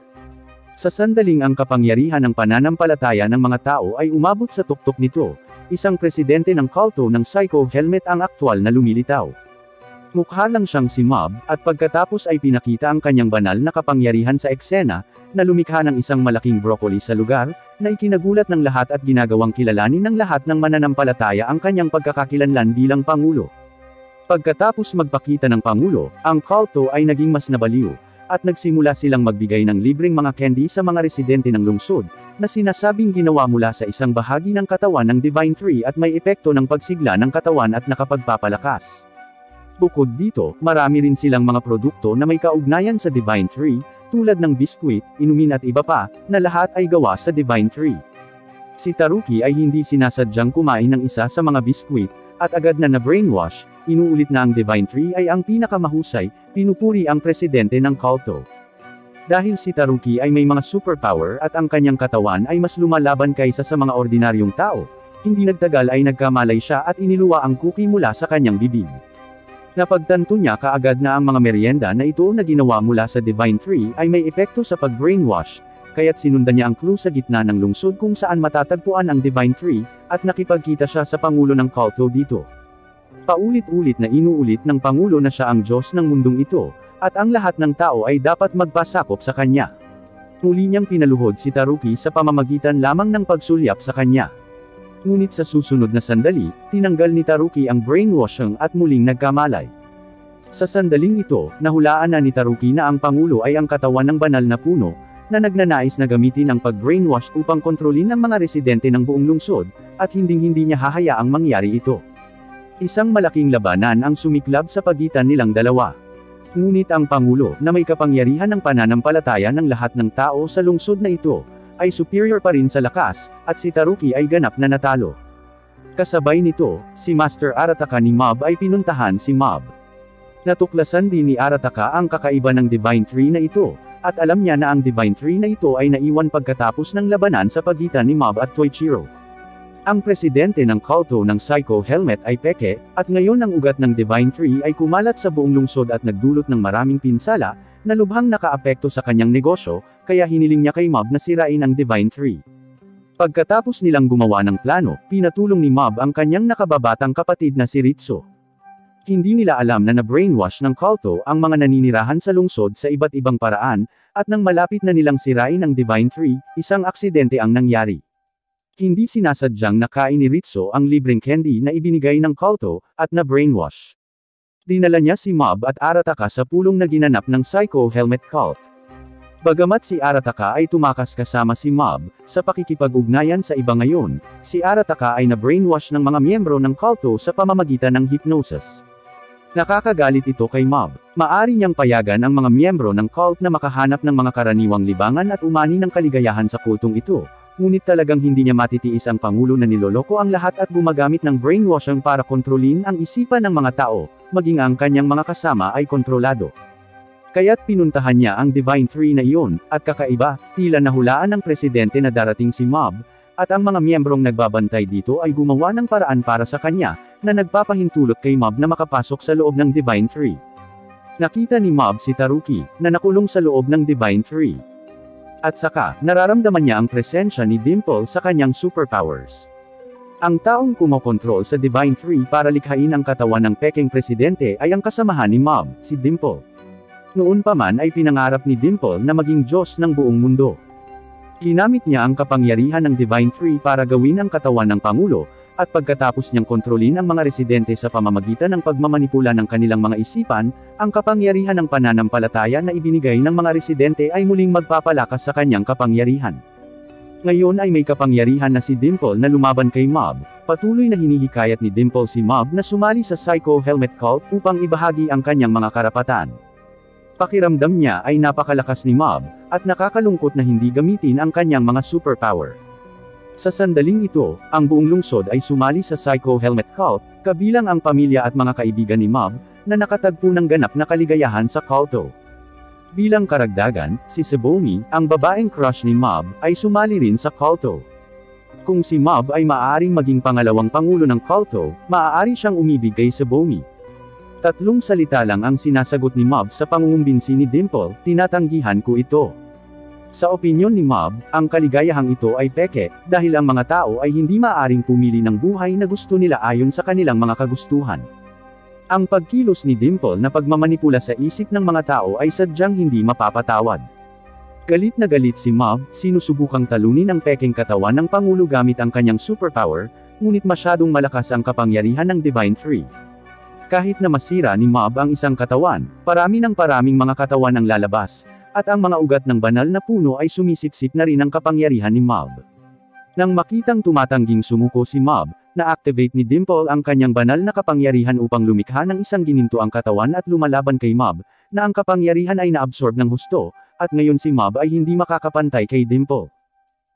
Sa sandaling ang kapangyarihan ng pananampalataya ng mga tao ay umabot sa tuktok nito, isang presidente ng kulto ng Psycho Helmet ang aktwal na lumilitaw. Mukha lang siyang si Mob, at pagkatapos ay pinakita ang kanyang banal na kapangyarihan sa eksena, na lumikha ng isang malaking broccoli sa lugar, na ikinagulat ng lahat at ginagawang kilalanin ng lahat ng mananampalataya ang kanyang pagkakakilanlan bilang Pangulo. Pagkatapos magpakita ng Pangulo, ang kulto ay naging mas nabaliw, at nagsimula silang magbigay ng libreng mga candy sa mga residente ng lungsod, na sinasabing ginawa mula sa isang bahagi ng katawan ng Divine Tree at may epekto ng pagsigla ng katawan at nakapagpapalakas. Bukod dito, marami rin silang mga produkto na may kaugnayan sa Divine Tree, tulad ng biskwit, inumin at iba pa, na lahat ay gawa sa Divine Tree. Si Taruki ay hindi sinasadyang kumain ng isa sa mga biskwit, at agad na na-brainwash, inuulit na ang Divine Tree ay ang pinakamahusay, pinupuri ang presidente ng kulto. Dahil si Taruki ay may mga superpower at ang kanyang katawan ay mas lumalaban kaysa sa mga ordinaryong tao, hindi nagtagal ay nagkamalay siya at iniluwa ang cookie mula sa kanyang bibig. Napagtanto niya kaagad na ang mga merienda na ito na ginawa mula sa Divine Tree ay may epekto sa pag-brainwash, kaya't sinundan niya ang clue sa gitna ng lungsod kung saan matatagpuan ang Divine Tree, at nakipagkita siya sa Pangulo ng kulto dito. Paulit-ulit na inuulit ng Pangulo na siya ang Diyos ng mundong ito, at ang lahat ng tao ay dapat magpasakop sa kanya. Muli niyang pinaluhod si Taruki sa pamamagitan lamang ng pagsulyap sa kanya. Ngunit sa susunod na sandali, tinanggal ni Taruki ang brainwashing at muling nagkamalay. Sa sandaling ito, nahulaan na ni Taruki na ang Pangulo ay ang katawan ng banal na puno, na nagnanais na gamitin ang pag-brainwash upang kontrolin ang mga residente ng buong lungsod, at hinding-hindi niya hahayaang mangyari ito. Isang malaking labanan ang sumiklab sa pagitan nilang dalawa. Ngunit ang Pangulo, na may kapangyarihan ng pananampalataya ng lahat ng tao sa lungsod na ito, ay superior pa rin sa lakas, at si Taruki ay ganap na natalo. Kasabay nito, si Master Arataka ni Mob ay pinuntahan si Mob. Natuklasan din ni Arataka ang kakaiba ng Divine Tree na ito, at alam niya na ang Divine Tree na ito ay naiwan pagkatapos ng labanan sa pagitan ni Mob at Toichiro. Ang presidente ng kulto ng Psycho Helmet ay peke, at ngayon ang ugat ng Divine Tree ay kumalat sa buong lungsod at nagdulot ng maraming pinsala, na lubhang nakaapekto sa kanyang negosyo, kaya hiniling niya kay Mob na sirain ang Divine Tree. Pagkatapos nilang gumawa ng plano, pinatulong ni Mob ang kanyang nakababatang kapatid na si Ritsu. Hindi nila alam na na-brainwash ng kulto ang mga naninirahan sa lungsod sa iba't ibang paraan, at nang malapit na nilang sirain ang Divine Tree, isang aksidente ang nangyari. Hindi sinasadyang nakain ni Ritsu ang libreng candy na ibinigay ng kulto, at na-brainwash. Dinala niya si Mob at Arataka sa pulong na ginanap ng Psycho Helmet Cult. Bagamat si Arataka ay tumakas kasama si Mob, sa pakikipag-ugnayan sa iba ngayon, si Arataka ay na-brainwash ng mga miyembro ng kulto sa pamamagitan ng hypnosis. Nakakagalit ito kay Mob. Maari niyang payagan ang mga miyembro ng cult na makahanap ng mga karaniwang libangan at umani ng kaligayahan sa kultong ito, ngunit talagang hindi niya matitiis ang Pangulo na niloloko ang lahat at gumagamit ng brainwashing para kontrolin ang isipan ng mga tao, maging ang kanyang mga kasama ay kontrolado. Kaya't pinuntahan niya ang Divine Tree na iyon, at kakaiba, tila nahulaan ng presidente na darating si Mob, at ang mga miyembrong nagbabantay dito ay gumawa ng paraan para sa kanya, na nagpapahintulot kay Mob na makapasok sa loob ng Divine Tree. Nakita ni Mob si Taruki, na nakulong sa loob ng Divine Tree. At saka, nararamdaman niya ang presensya ni Dimple sa kanyang superpowers. Ang taong kumokontrol sa Divine Tree para likhain ang katawan ng peking presidente ay ang kasamahan ni Mob, si Dimple. Noon pa man ay pinangarap ni Dimple na maging Diyos ng buong mundo. Ginamit niya ang kapangyarihan ng Divine Tree para gawin ang katawan ng Pangulo, at pagkatapos niyang kontrolin ang mga residente sa pamamagitan ng pagmamanipula ng kanilang mga isipan, ang kapangyarihan ng pananampalataya na ibinigay ng mga residente ay muling magpapalakas sa kanyang kapangyarihan. Ngayon ay may kapangyarihan na si Dimple na lumaban kay Mob, patuloy na hinihikayat ni Dimple si Mob na sumali sa Psycho Helmet Cult upang ibahagi ang kanyang mga karapatan. Pakiramdam niya ay napakalakas ni Mob, at nakakalungkot na hindi gamitin ang kanyang mga superpower. Sa sandaling ito, ang buong lungsod ay sumali sa Psycho Helmet Cult, kabilang ang pamilya at mga kaibigan ni Mob, na nakatagpo ng ganap na kaligayahan sa kulto. Bilang karagdagan, si Sebomi, ang babaeng crush ni Mob, ay sumali rin sa kulto. Kung si Mob ay maaaring maging pangalawang pangulo ng kulto, maaari siyang umibig kay Sebomi. Tatlong salita lang ang sinasagot ni Mob sa pangungumbinsi ni Dimple, tinatanggihan ko ito. Sa opinyon ni Mob, ang kaligayahang ito ay peke, dahil ang mga tao ay hindi maaaring pumili ng buhay na gusto nila ayon sa kanilang mga kagustuhan. Ang pagkilos ni Dimple na pagmamanipula sa isip ng mga tao ay sadyang hindi mapapatawad. Galit na galit si Mob, sinusubukang talunin ang pekeng katawan ng Pangulo gamit ang kanyang superpower, ngunit masyadong malakas ang kapangyarihan ng Divine Tree. Kahit na masira ni Mob ang isang katawan, paraming mga katawan ang lalabas, at ang mga ugat ng banal na puno ay sumisipsip na rin ang kapangyarihan ni Mob. Nang makitang tumatangging sumuko si Mob, na-activate ni Dimple ang kanyang banal na kapangyarihan upang lumikha ng isang ginintuang katawan at lumalaban kay Mob, na ang kapangyarihan ay naabsorb ng husto, at ngayon si Mob ay hindi makakapantay kay Dimple.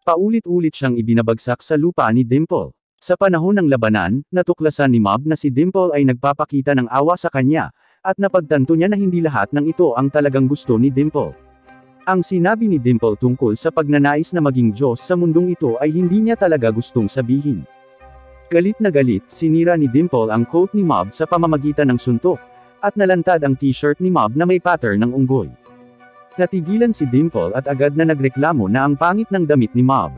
Paulit-ulit siyang ibinabagsak sa lupa ni Dimple. Sa panahon ng labanan, natuklasan ni Mob na si Dimple ay nagpapakita ng awa sa kanya, at napagtanto niya na hindi lahat ng ito ang talagang gusto ni Dimple. Ang sinabi ni Dimple tungkol sa pagnanais na maging Diyos sa mundong ito ay hindi niya talaga gustong sabihin. Galit na galit, sinira ni Dimple ang coat ni Mob sa pamamagitan ng suntok, at nalantad ang t-shirt ni Mob na may pattern ng unggoy. Natigilan si Dimple at agad na nagreklamo na ang pangit ng damit ni Mob.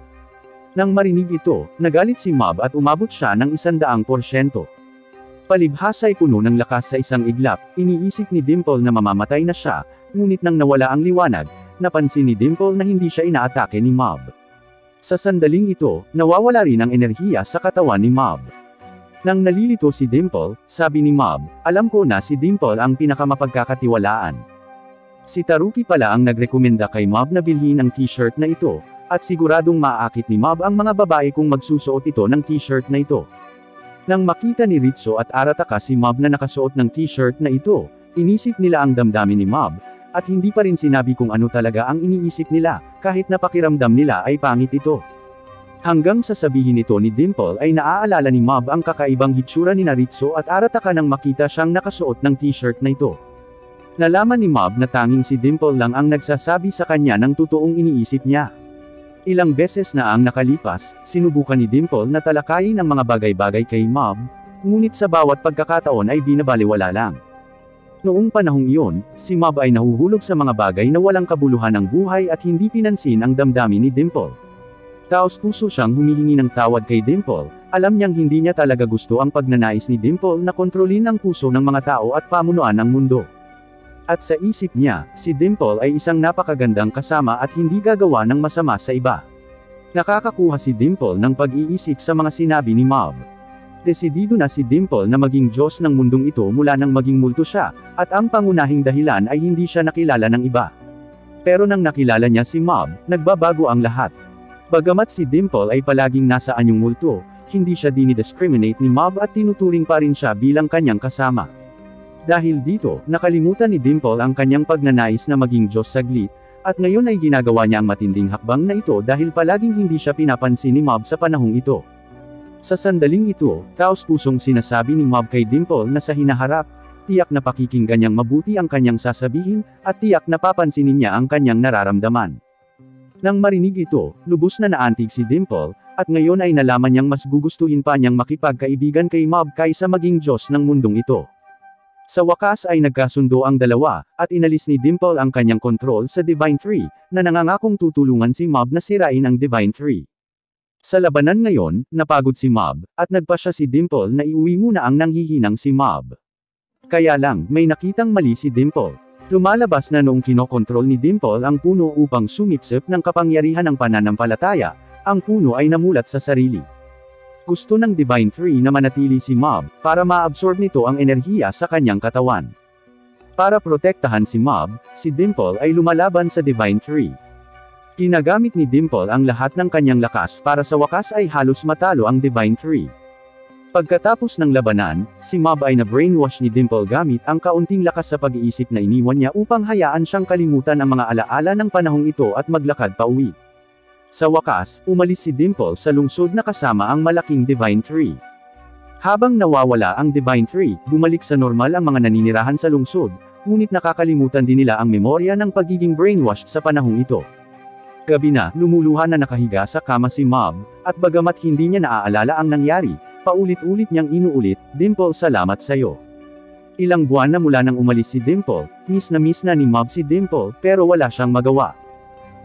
Nang marinig ito, nagalit si Mob at umabot siya ng 100%. Palibhas ay puno ng lakas sa isang iglap, iniisip ni Dimple na mamamatay na siya, ngunit nang nawala ang liwanag, napansin ni Dimple na hindi siya inaatake ni Mob. Sa sandaling ito, nawawala rin ang enerhiya sa katawan ni Mob. Nang nalilito si Dimple, sabi ni Mob, alam ko na si Dimple ang pinakamapagkakatiwalaan. Si Taruki pala ang nagrekomenda kay Mob na bilhin ang t-shirt na ito, at siguradong maaakit ni Mob ang mga babae kung magsusuot ito ng t-shirt na ito. Nang makita ni Ritsu at Arataka si Mob na nakasuot ng t-shirt na ito, inisip nila ang damdamin ni Mob, at hindi pa rin sinabi kung ano talaga ang iniisip nila, kahit napakiramdam nila ay pangit ito. Hanggang sasabihin ito ni Dimple ay naaalala ni Mob ang kakaibang hitsura ni Ritsu at Arataka nang makita siyang nakasuot ng t-shirt na ito. Nalaman ni Mob na tanging si Dimple lang ang nagsasabi sa kanya ng totoong iniisip niya. Ilang beses na ang nakalipas, sinubukan ni Dimple na talakayin ang mga bagay-bagay kay Mob, ngunit sa bawat pagkakataon ay binabaliwala lang. Noong panahong iyon, si Mob ay nahuhulog sa mga bagay na walang kabuluhan ng buhay at hindi pinansin ang damdamin ni Dimple. Taos-puso siyang humihingi ng tawad kay Dimple, alam niyang hindi niya talaga gusto ang pagnanais ni Dimple na kontrolin ang puso ng mga tao at pamunuan ang mundo. At sa isip niya, si Dimple ay isang napakagandang kasama at hindi gagawa ng masama sa iba. Nakakakuha si Dimple ng pag-iisip sa mga sinabi ni Mob. Desidido na si Dimple na maging Diyos ng mundong ito mula nang maging multo siya, at ang pangunahing dahilan ay hindi siya nakilala ng iba. Pero nang nakilala niya si Mob, nagbabago ang lahat. Bagamat si Dimple ay palaging nasa anyong multo, hindi siya dinidiscriminate ni Mob at tinuturing pa rin siya bilang kanyang kasama. Dahil dito, nakalimutan ni Dimple ang kanyang pagnanais na maging Diyos saglit, at ngayon ay ginagawa niya ang matinding hakbang na ito dahil palaging hindi siya pinapansin ni Mob sa panahong ito. Sa sandaling ito, taos-pusong sinasabi ni Mob kay Dimple na sa hinaharap, tiyak na pakikinggan niyang mabuti ang kanyang sasabihin, at tiyak na papansinin niya ang kanyang nararamdaman. Nang marinig ito, lubos na naantig si Dimple, at ngayon ay nalaman niyang mas gugustuhin pa niyang makipagkaibigan kay Mob kaysa maging Diyos ng mundong ito. Sa wakas ay nagkasundo ang dalawa, at inalis ni Dimple ang kanyang kontrol sa Divine Tree, na nangangakong tutulungan si Mob na sirain ang Divine Tree. Sa labanan ngayon, napagod si Mob, at nagpasya si Dimple na iuwi muna ang nanghihinang si Mob. Kaya lang, may nakitang mali si Dimple. Lumalabas na noong kinokontrol ni Dimple ang puno upang sumipsip ng kapangyarihan ng pananampalataya, ang puno ay namulat sa sarili. Gusto ng Divine Tree na manatili si Mob, para ma-absorb nito ang enerhiya sa kanyang katawan. Para protektahan si Mob, si Dimple ay lumalaban sa Divine Tree. Ginagamit ni Dimple ang lahat ng kanyang lakas para sa wakas ay halos matalo ang Divine Tree. Pagkatapos ng labanan, si Mob ay na-brainwash ni Dimple gamit ang kaunting lakas sa pag-iisip na iniwan niya upang hayaan siyang kalimutan ang mga alaala ng panahong ito at maglakad pa uwi. Sa wakas, umalis si Dimple sa lungsod na kasama ang malaking Divine Tree. Habang nawawala ang Divine Tree, bumalik sa normal ang mga naninirahan sa lungsod, ngunit nakakalimutan din nila ang memorya ng pagiging brainwashed sa panahong ito. Gabi na, lumuluha na nakahiga sa kama si Mob, at bagamat hindi niya naaalala ang nangyari, paulit-ulit niyang inuulit, "Dimple, salamat sa'yo." Ilang buwan na mula nang umalis si Dimple, miss na ni Mob si Dimple, pero wala siyang magawa.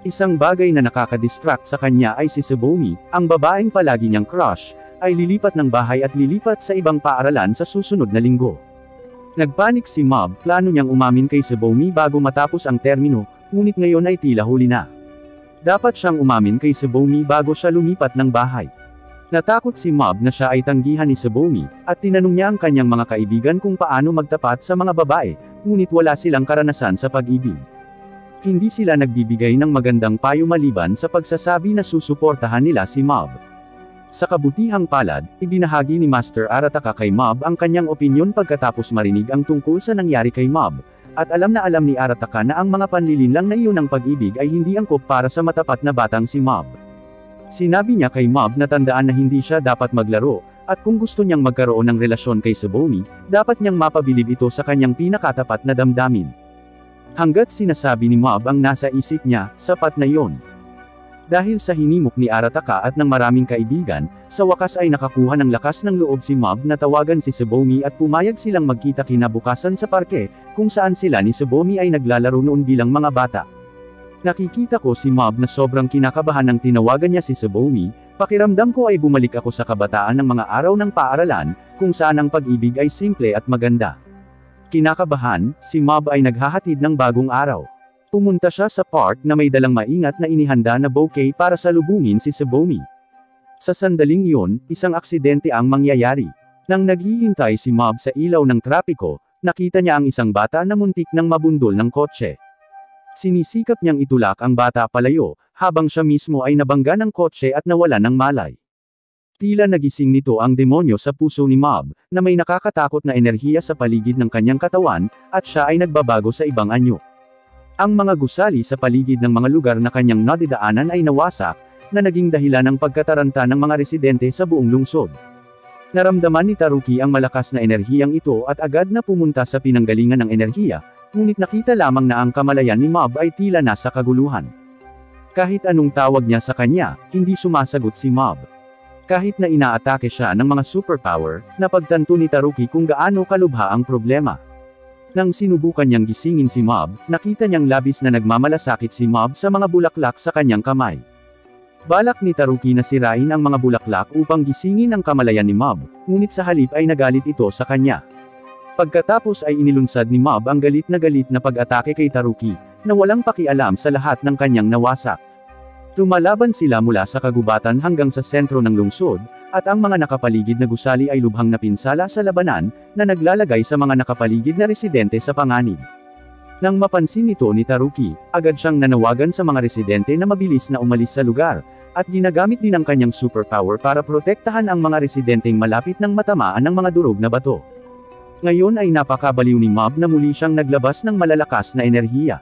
Isang bagay na nakaka-distract sa kanya ay si Tsubumi, ang babaeng palagi niyang crush, ay lilipat ng bahay at lilipat sa ibang paaralan sa susunod na linggo. Nagpanik si Mob, plano niyang umamin kay Tsubumi bago matapos ang termino, ngunit ngayon ay tila huli na. Dapat siyang umamin kay Tsubumi bago siya lumipat ng bahay. Natakot si Mob na siya ay tanggihan ni Tsubumi, at tinanong niya ang kanyang mga kaibigan kung paano magtapat sa mga babae, ngunit wala silang karanasan sa pag-ibig. Hindi sila nagbibigay ng magandang payo maliban sa pagsasabi na susuportahan nila si Mob. Sa kabutihang palad, ibinahagi ni Master Arataka kay Mob ang kanyang opinyon pagkatapos marinig ang tungkol sa nangyari kay Mob, at alam na alam ni Arataka na ang mga panlilinlang na iyon ng pag-ibig ay hindi angkop para sa matapat na batang si Mob. Sinabi niya kay Mob na tandaan na hindi siya dapat maglaro, at kung gusto niyang magkaroon ng relasyon kay Tsubumi, dapat niyang mapabilib ito sa kanyang pinakatapat na damdamin. Hanggat sinasabi ni Mob ang nasa isip niya, sapat na yon. Dahil sa hinimok ni Arataka at ng maraming kaibigan, sa wakas ay nakakuha ng lakas ng loob si Mob na tawagan si Tsubumi at pumayag silang magkita kinabukasan sa parke, kung saan sila ni Tsubumi ay naglalaro noon bilang mga bata. Nakikita ko si Mob na sobrang kinakabahan nang tinawagan niya si Tsubumi, pakiramdam ko ay bumalik ako sa kabataan ng mga araw ng paaralan, kung saan ang pag-ibig ay simple at maganda. Kinakabahan, si Mob ay naghahatid ng bagong araw. Pumunta siya sa park na may dalang maingat na inihanda na bouquet para salubungin si Tsubumi. Sa sandaling iyon, isang aksidente ang mangyayari. Nang naghihintay si Mob sa ilaw ng trapiko, nakita niya ang isang bata na muntik nang mabundol ng kotse. Sinisikap niyang itulak ang bata palayo, habang siya mismo ay nabangga ng kotse at nawala ng malay. Tila nagising nito ang demonyo sa puso ni Mob, na may nakakatakot na enerhiya sa paligid ng kanyang katawan, at siya ay nagbabago sa ibang anyo. Ang mga gusali sa paligid ng mga lugar na kanyang nadidaanan ay nawasak, na naging dahilan ng pagkataranta ng mga residente sa buong lungsod. Naramdaman ni Taruki ang malakas na enerhiyang ito at agad na pumunta sa pinanggalingan ng enerhiya, ngunit nakita lamang na ang kamalayan ni Mob ay tila nasa kaguluhan. Kahit anong tawag niya sa kanya, hindi sumasagot si Mob. Kahit na inaatake siya ng mga superpower, napagtanto ni Taruki kung gaano kalubha ang problema. Nang sinubukan niyang gisingin si Mob, nakita niyang labis na nagmamalasakit si Mob sa mga bulaklak sa kanyang kamay. Balak ni Taruki na sirain ang mga bulaklak upang gisingin ang kamalayan ni Mob, ngunit sa halip ay nagalit ito sa kanya. Pagkatapos ay inilunsad ni Mob ang galit na pag-atake kay Taruki, na walang pakialam sa lahat ng kanyang nawasak. Lumalaban sila mula sa kagubatan hanggang sa sentro ng lungsod, at ang mga nakapaligid na gusali ay lubhang napinsala sa labanan, na naglalagay sa mga nakapaligid na residente sa panganib. Nang mapansin ito ni Taruki, agad siyang nanawagan sa mga residente na mabilis na umalis sa lugar, at ginagamit din ang kanyang superpower para protektahan ang mga residenteng malapit ng matamaan ng mga durog na bato. Ngayon ay napakabaliw ni Mob na muli siyang naglabas ng malalakas na enerhiya.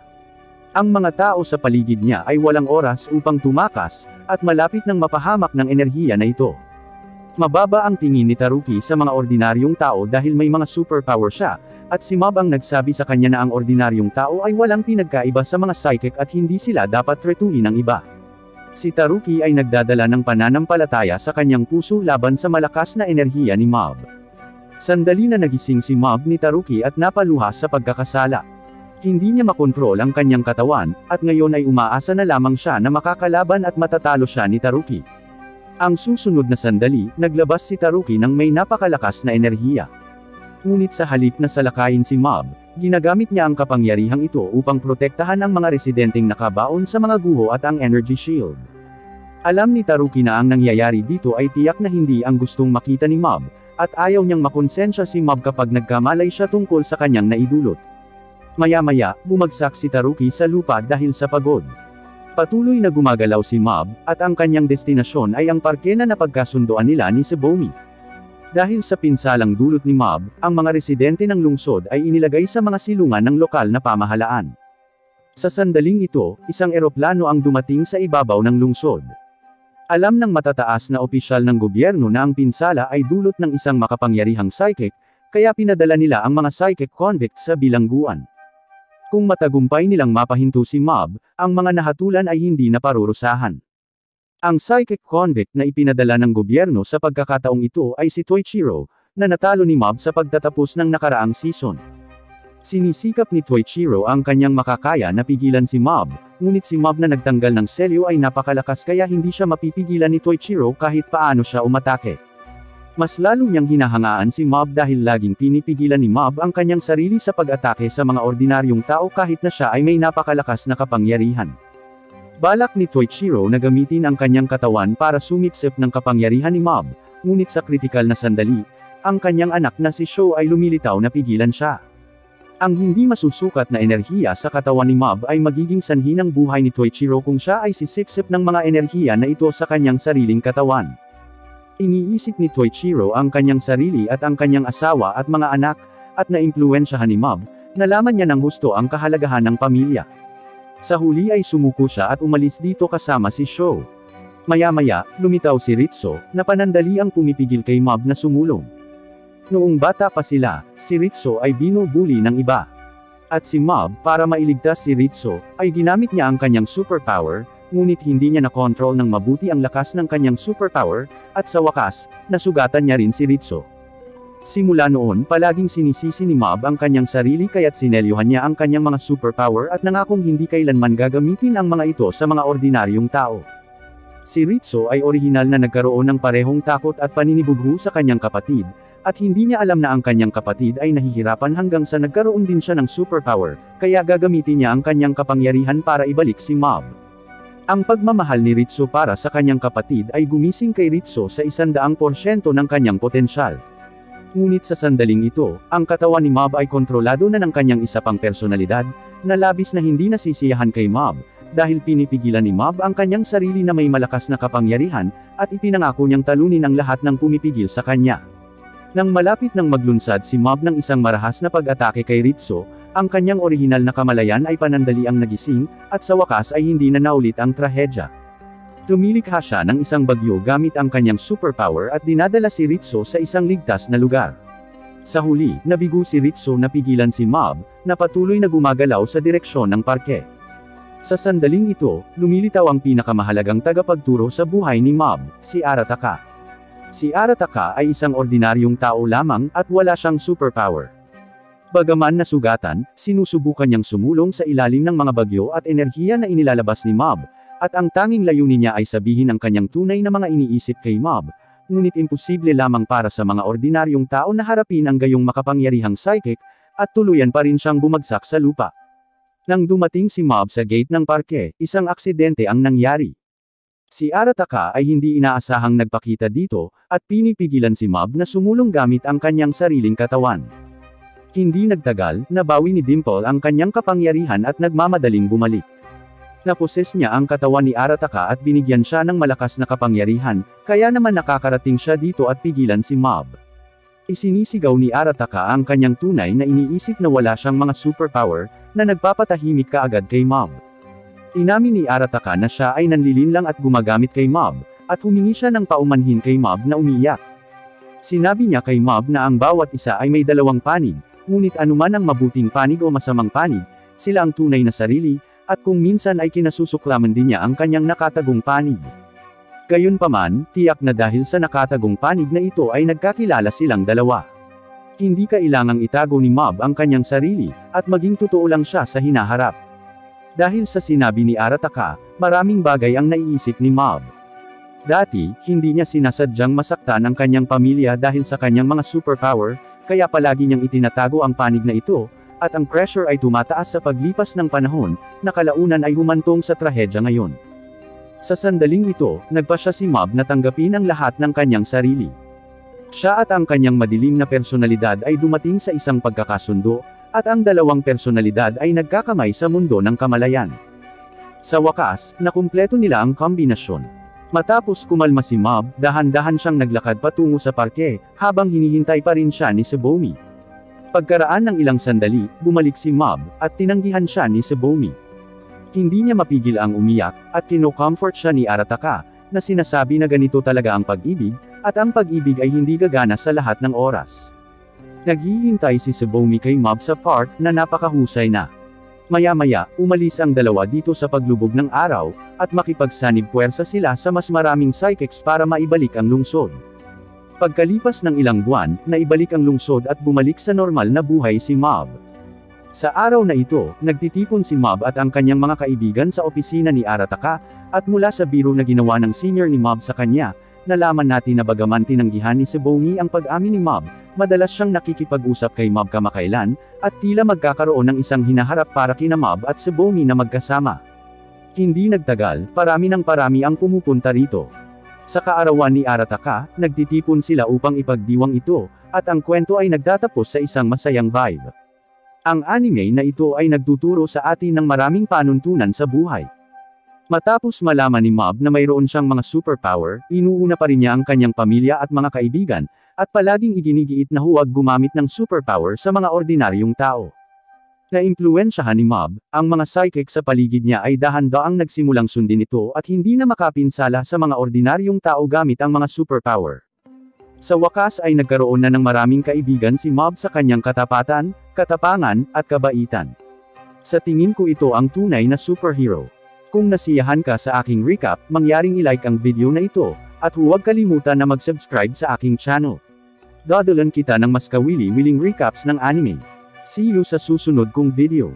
Ang mga tao sa paligid niya ay walang oras upang tumakas, at malapit nang mapahamak ng enerhiya na ito. Mababa ang tingin ni Taruki sa mga ordinaryong tao dahil may mga superpower siya, at si Mob ang nagsabi sa kanya na ang ordinaryong tao ay walang pinagkaiba sa mga psychic at hindi sila dapat tretuhin ng iba. Si Taruki ay nagdadala ng pananampalataya sa kanyang puso laban sa malakas na enerhiya ni Mob. Sandali na nagising si Mob ni Taruki at napaluhas sa pagkakasala. Hindi niya makontrol ang kanyang katawan, at ngayon ay umaasa na lamang siya na makakalaban at matatalo siya ni Taruki. Ang susunod na sandali, naglabas si Taruki ng may napakalakas na enerhiya. Ngunit sa halip na salakayin si Mob, ginagamit niya ang kapangyarihang ito upang protektahan ang mga residenteng nakabaon sa mga guho at ang energy shield. Alam ni Taruki na ang nangyayari dito ay tiyak na hindi ang gustong makita ni Mob, at ayaw niyang makonsensya si Mob kapag nagkamalay siya tungkol sa kanyang naidulot. Maya-maya, bumagsak si Taruki sa lupa dahil sa pagod. Patuloy na gumagalaw si Mob, at ang kanyang destinasyon ay ang parke na napagkasundoan nila ni Tsubumi. Dahil sa pinsalang dulot ni Mob, ang mga residente ng lungsod ay inilagay sa mga silungan ng lokal na pamahalaan. Sa sandaling ito, isang eroplano ang dumating sa ibabaw ng lungsod. Alam ng matataas na opisyal ng gobyerno na ang pinsala ay dulot ng isang makapangyarihang psychic, kaya pinadala nila ang mga psychic convicts sa bilangguan. Kung matagumpay nilang mapahinto si Mob, ang mga nahatulan ay hindi na parurusahan. Ang psychic convict na ipinadala ng gobyerno sa pagkakataong ito ay si Toichiro, na natalo ni Mob sa pagtatapos ng nakaraang season. Sinisikap ni Toichiro ang kanyang makakaya na pigilan si Mob, ngunit si Mob na nagtanggal ng selyo ay napakalakas kaya hindi siya mapipigilan ni Toichiro kahit paano siya umatake. Mas lalo niyang hinahangaan si Mob dahil laging pinipigilan ni Mob ang kanyang sarili sa pag-atake sa mga ordinaryong tao kahit na siya ay may napakalakas na kapangyarihan. Balak ni Toichiro na gamitin ang kanyang katawan para sumipsip ng kapangyarihan ni Mob, ngunit sa kritikal na sandali, ang kanyang anak na si Sho ay lumilitaw na pigilan siya. Ang hindi masusukat na enerhiya sa katawan ni Mob ay magiging sanhi ng buhay ni Toichiro kung siya ay sisipsip ng mga enerhiya na ito sa kanyang sariling katawan. Iniisip ni Toichiro ang kanyang sarili at ang kanyang asawa at mga anak, at naimpluwensyahan ni Mob, nalaman niya ng husto ang kahalagahan ng pamilya. Sa huli ay sumuko siya at umalis dito kasama si Sho. Maya-maya, lumitaw si Ritsu, na panandali ang pumipigil kay Mob na sumulong. Noong bata pa sila, si Ritsu ay binubuli ng iba. At si Mob, para mailigtas si Ritsu, ay ginamit niya ang kanyang superpower, ngunit hindi niya nakontrol ng mabuti ang lakas ng kanyang superpower, at sa wakas, nasugatan niya rin si Ritsu. Simula noon palaging sinisisi ni Mob ang kanyang sarili kaya't sinelyohan niya ang kanyang mga superpower at nangakong hindi kailanman gagamitin ang mga ito sa mga ordinaryong tao. Si Ritsu ay orihinal na nagkaroon ng parehong takot at paninibugho sa kanyang kapatid, at hindi niya alam na ang kanyang kapatid ay nahihirapan hanggang sa nagkaroon din siya ng superpower, kaya gagamitin niya ang kanyang kapangyarihan para ibalik si Mob. Ang pagmamahal ni Ritsu para sa kanyang kapatid ay gumising kay Ritsu sa 100% ng kanyang potensyal. Ngunit sa sandaling ito, ang katawan ni Mob ay kontrolado na ng kanyang isa pang personalidad, na labis na hindi nasisiyahan kay Mob, dahil pinipigilan ni Mob ang kanyang sarili na may malakas na kapangyarihan, at ipinangako niyang talunin ang lahat ng pumipigil sa kanya. Nang malapit nang maglunsad si Mob ng isang marahas na pag-atake kay Ritsu, ang kanyang orihinal na kamalayan ay panandali ang nagising, at sa wakas ay hindi na naulit ang trahedya. Lumilikha siya ng isang bagyo gamit ang kanyang superpower at dinadala si Ritsu sa isang ligtas na lugar. Sa huli, nabigo si Ritsu na pigilan si Mob, na patuloy na gumagalaw sa direksyon ng parke. Sa sandaling ito, lumilitaw ang pinakamahalagang tagapagturo sa buhay ni Mob, si Arataka. Si Arataka ay isang ordinaryong tao lamang, at wala siyang superpower. Bagaman nasugatan, sinusubukan niyang sumulong sa ilalim ng mga bagyo at enerhiya na inilalabas ni Mob, at ang tanging layunin niya ay sabihin ang kanyang tunay na mga iniisip kay Mob, ngunit imposible lamang para sa mga ordinaryong tao na harapin ang gayong makapangyarihang psychic, at tuluyan pa rin siyang bumagsak sa lupa. Nang dumating si Mob sa gate ng parke, isang aksidente ang nangyari. Si Arataka ay hindi inaasahang nagpakita dito, at pinipigilan si Mob na sumulong gamit ang kanyang sariling katawan. Hindi nagtagal, nabawi ni Dimple ang kanyang kapangyarihan at nagmamadaling bumalik. Naposes niya ang katawan ni Arataka at binigyan siya ng malakas na kapangyarihan, kaya naman nakakarating siya dito at pigilan si Mob. Isinisigaw ni Arataka ang kanyang tunay na iniisip na wala siyang mga superpower, na nagpapatahimik kaagad kay Mob. Inamin ni Arataka na siya ay nanlilinlang at gumagamit kay Mob, at humingi siya ng paumanhin kay Mob na umiiyak. Sinabi niya kay Mob na ang bawat isa ay may dalawang panig, ngunit anuman ang mabuting panig o masamang panig, sila ang tunay na sarili, at kung minsan ay kinasusuklaman din niya ang kanyang nakatagong panig. Gayunpaman, tiyak na dahil sa nakatagong panig na ito ay nagkakilala silang dalawa. Hindi kailangang itago ni Mob ang kanyang sarili, at maging totoo lang siya sa hinaharap. Dahil sa sinabi ni Arataka, maraming bagay ang naiisip ni Mob. Dati, hindi niya sinasadyang masaktan ang kanyang pamilya dahil sa kanyang mga superpower, kaya palagi niyang itinatago ang panig na ito, at ang pressure ay tumataas sa paglipas ng panahon, na kalaunan ay humantong sa trahedya ngayon. Sa sandaling ito, nagpa siya si Mob na tanggapin ang lahat ng kanyang sarili. Siya at ang kanyang madilim na personalidad ay dumating sa isang pagkakasundo, at ang dalawang personalidad ay nagkakamay sa mundo ng kamalayan. Sa wakas, nakumpleto nila ang kombinasyon. Matapos kumalma si Mob, dahan-dahan siyang naglakad patungo sa parke, habang hinihintay pa rin siya ni Tsubomi. Pagkaraan ng ilang sandali, bumalik si Mob, at tinanggihan siya ni Tsubomi. Hindi niya mapigil ang umiyak, at kino-comfort siya ni Arataka, na sinasabi na ganito talaga ang pag-ibig, at ang pag-ibig ay hindi gagana sa lahat ng oras. Naghihintay si Tsubomi kay Mob sa park na napakahusay na. Maya-maya, umalis ang dalawa dito sa paglubog ng araw, at makipagsanib puwersa sila sa mas maraming psychics para maibalik ang lungsod. Pagkalipas ng ilang buwan, naibalik ang lungsod at bumalik sa normal na buhay si Mob. Sa araw na ito, nagtitipon si Mob at ang kanyang mga kaibigan sa opisina ni Arataka, at mula sa biro na ginawa ng senior ni Mob sa kanya, nalaman natin na bagaman tinanggihan ni Sebongi ang pag-amin ni Mob, madalas siyang nakikipag-usap kay Mob kamakailan, at tila magkakaroon ng isang hinaharap para kina Mob at Sebongi na magkasama. Hindi nagtagal, parami ang pumupunta rito. Sa kaarawan ni Arataka, nagtitipon sila upang ipagdiwang ito, at ang kwento ay nagtatapos sa isang masayang vibe. Ang anime na ito ay nagtuturo sa atin ng maraming panuntunan sa buhay. Matapos malaman ni Mob na mayroon siyang mga superpower, inuuna pa rin niya ang kanyang pamilya at mga kaibigan, at palaging iginigiit na huwag gumamit ng superpower sa mga ordinaryong tao. Naimpluwensyahan ni Mob, ang mga psychic sa paligid niya ay dahan-daang nagsimulang sundin ito at hindi na makapinsala sa mga ordinaryong tao gamit ang mga superpower. Sa wakas ay nagkaroon na ng maraming kaibigan si Mob sa kanyang katapatan, katapangan, at kabaitan. Sa tingin ko ito ang tunay na superhero. Kung nasiyahan ka sa aking recap, mangyaring i-like ang video na ito, at huwag kalimutan na mag-subscribe sa aking channel. Dadalan kita ng mas kawili-wiling recaps ng anime. See you sa susunod kong video.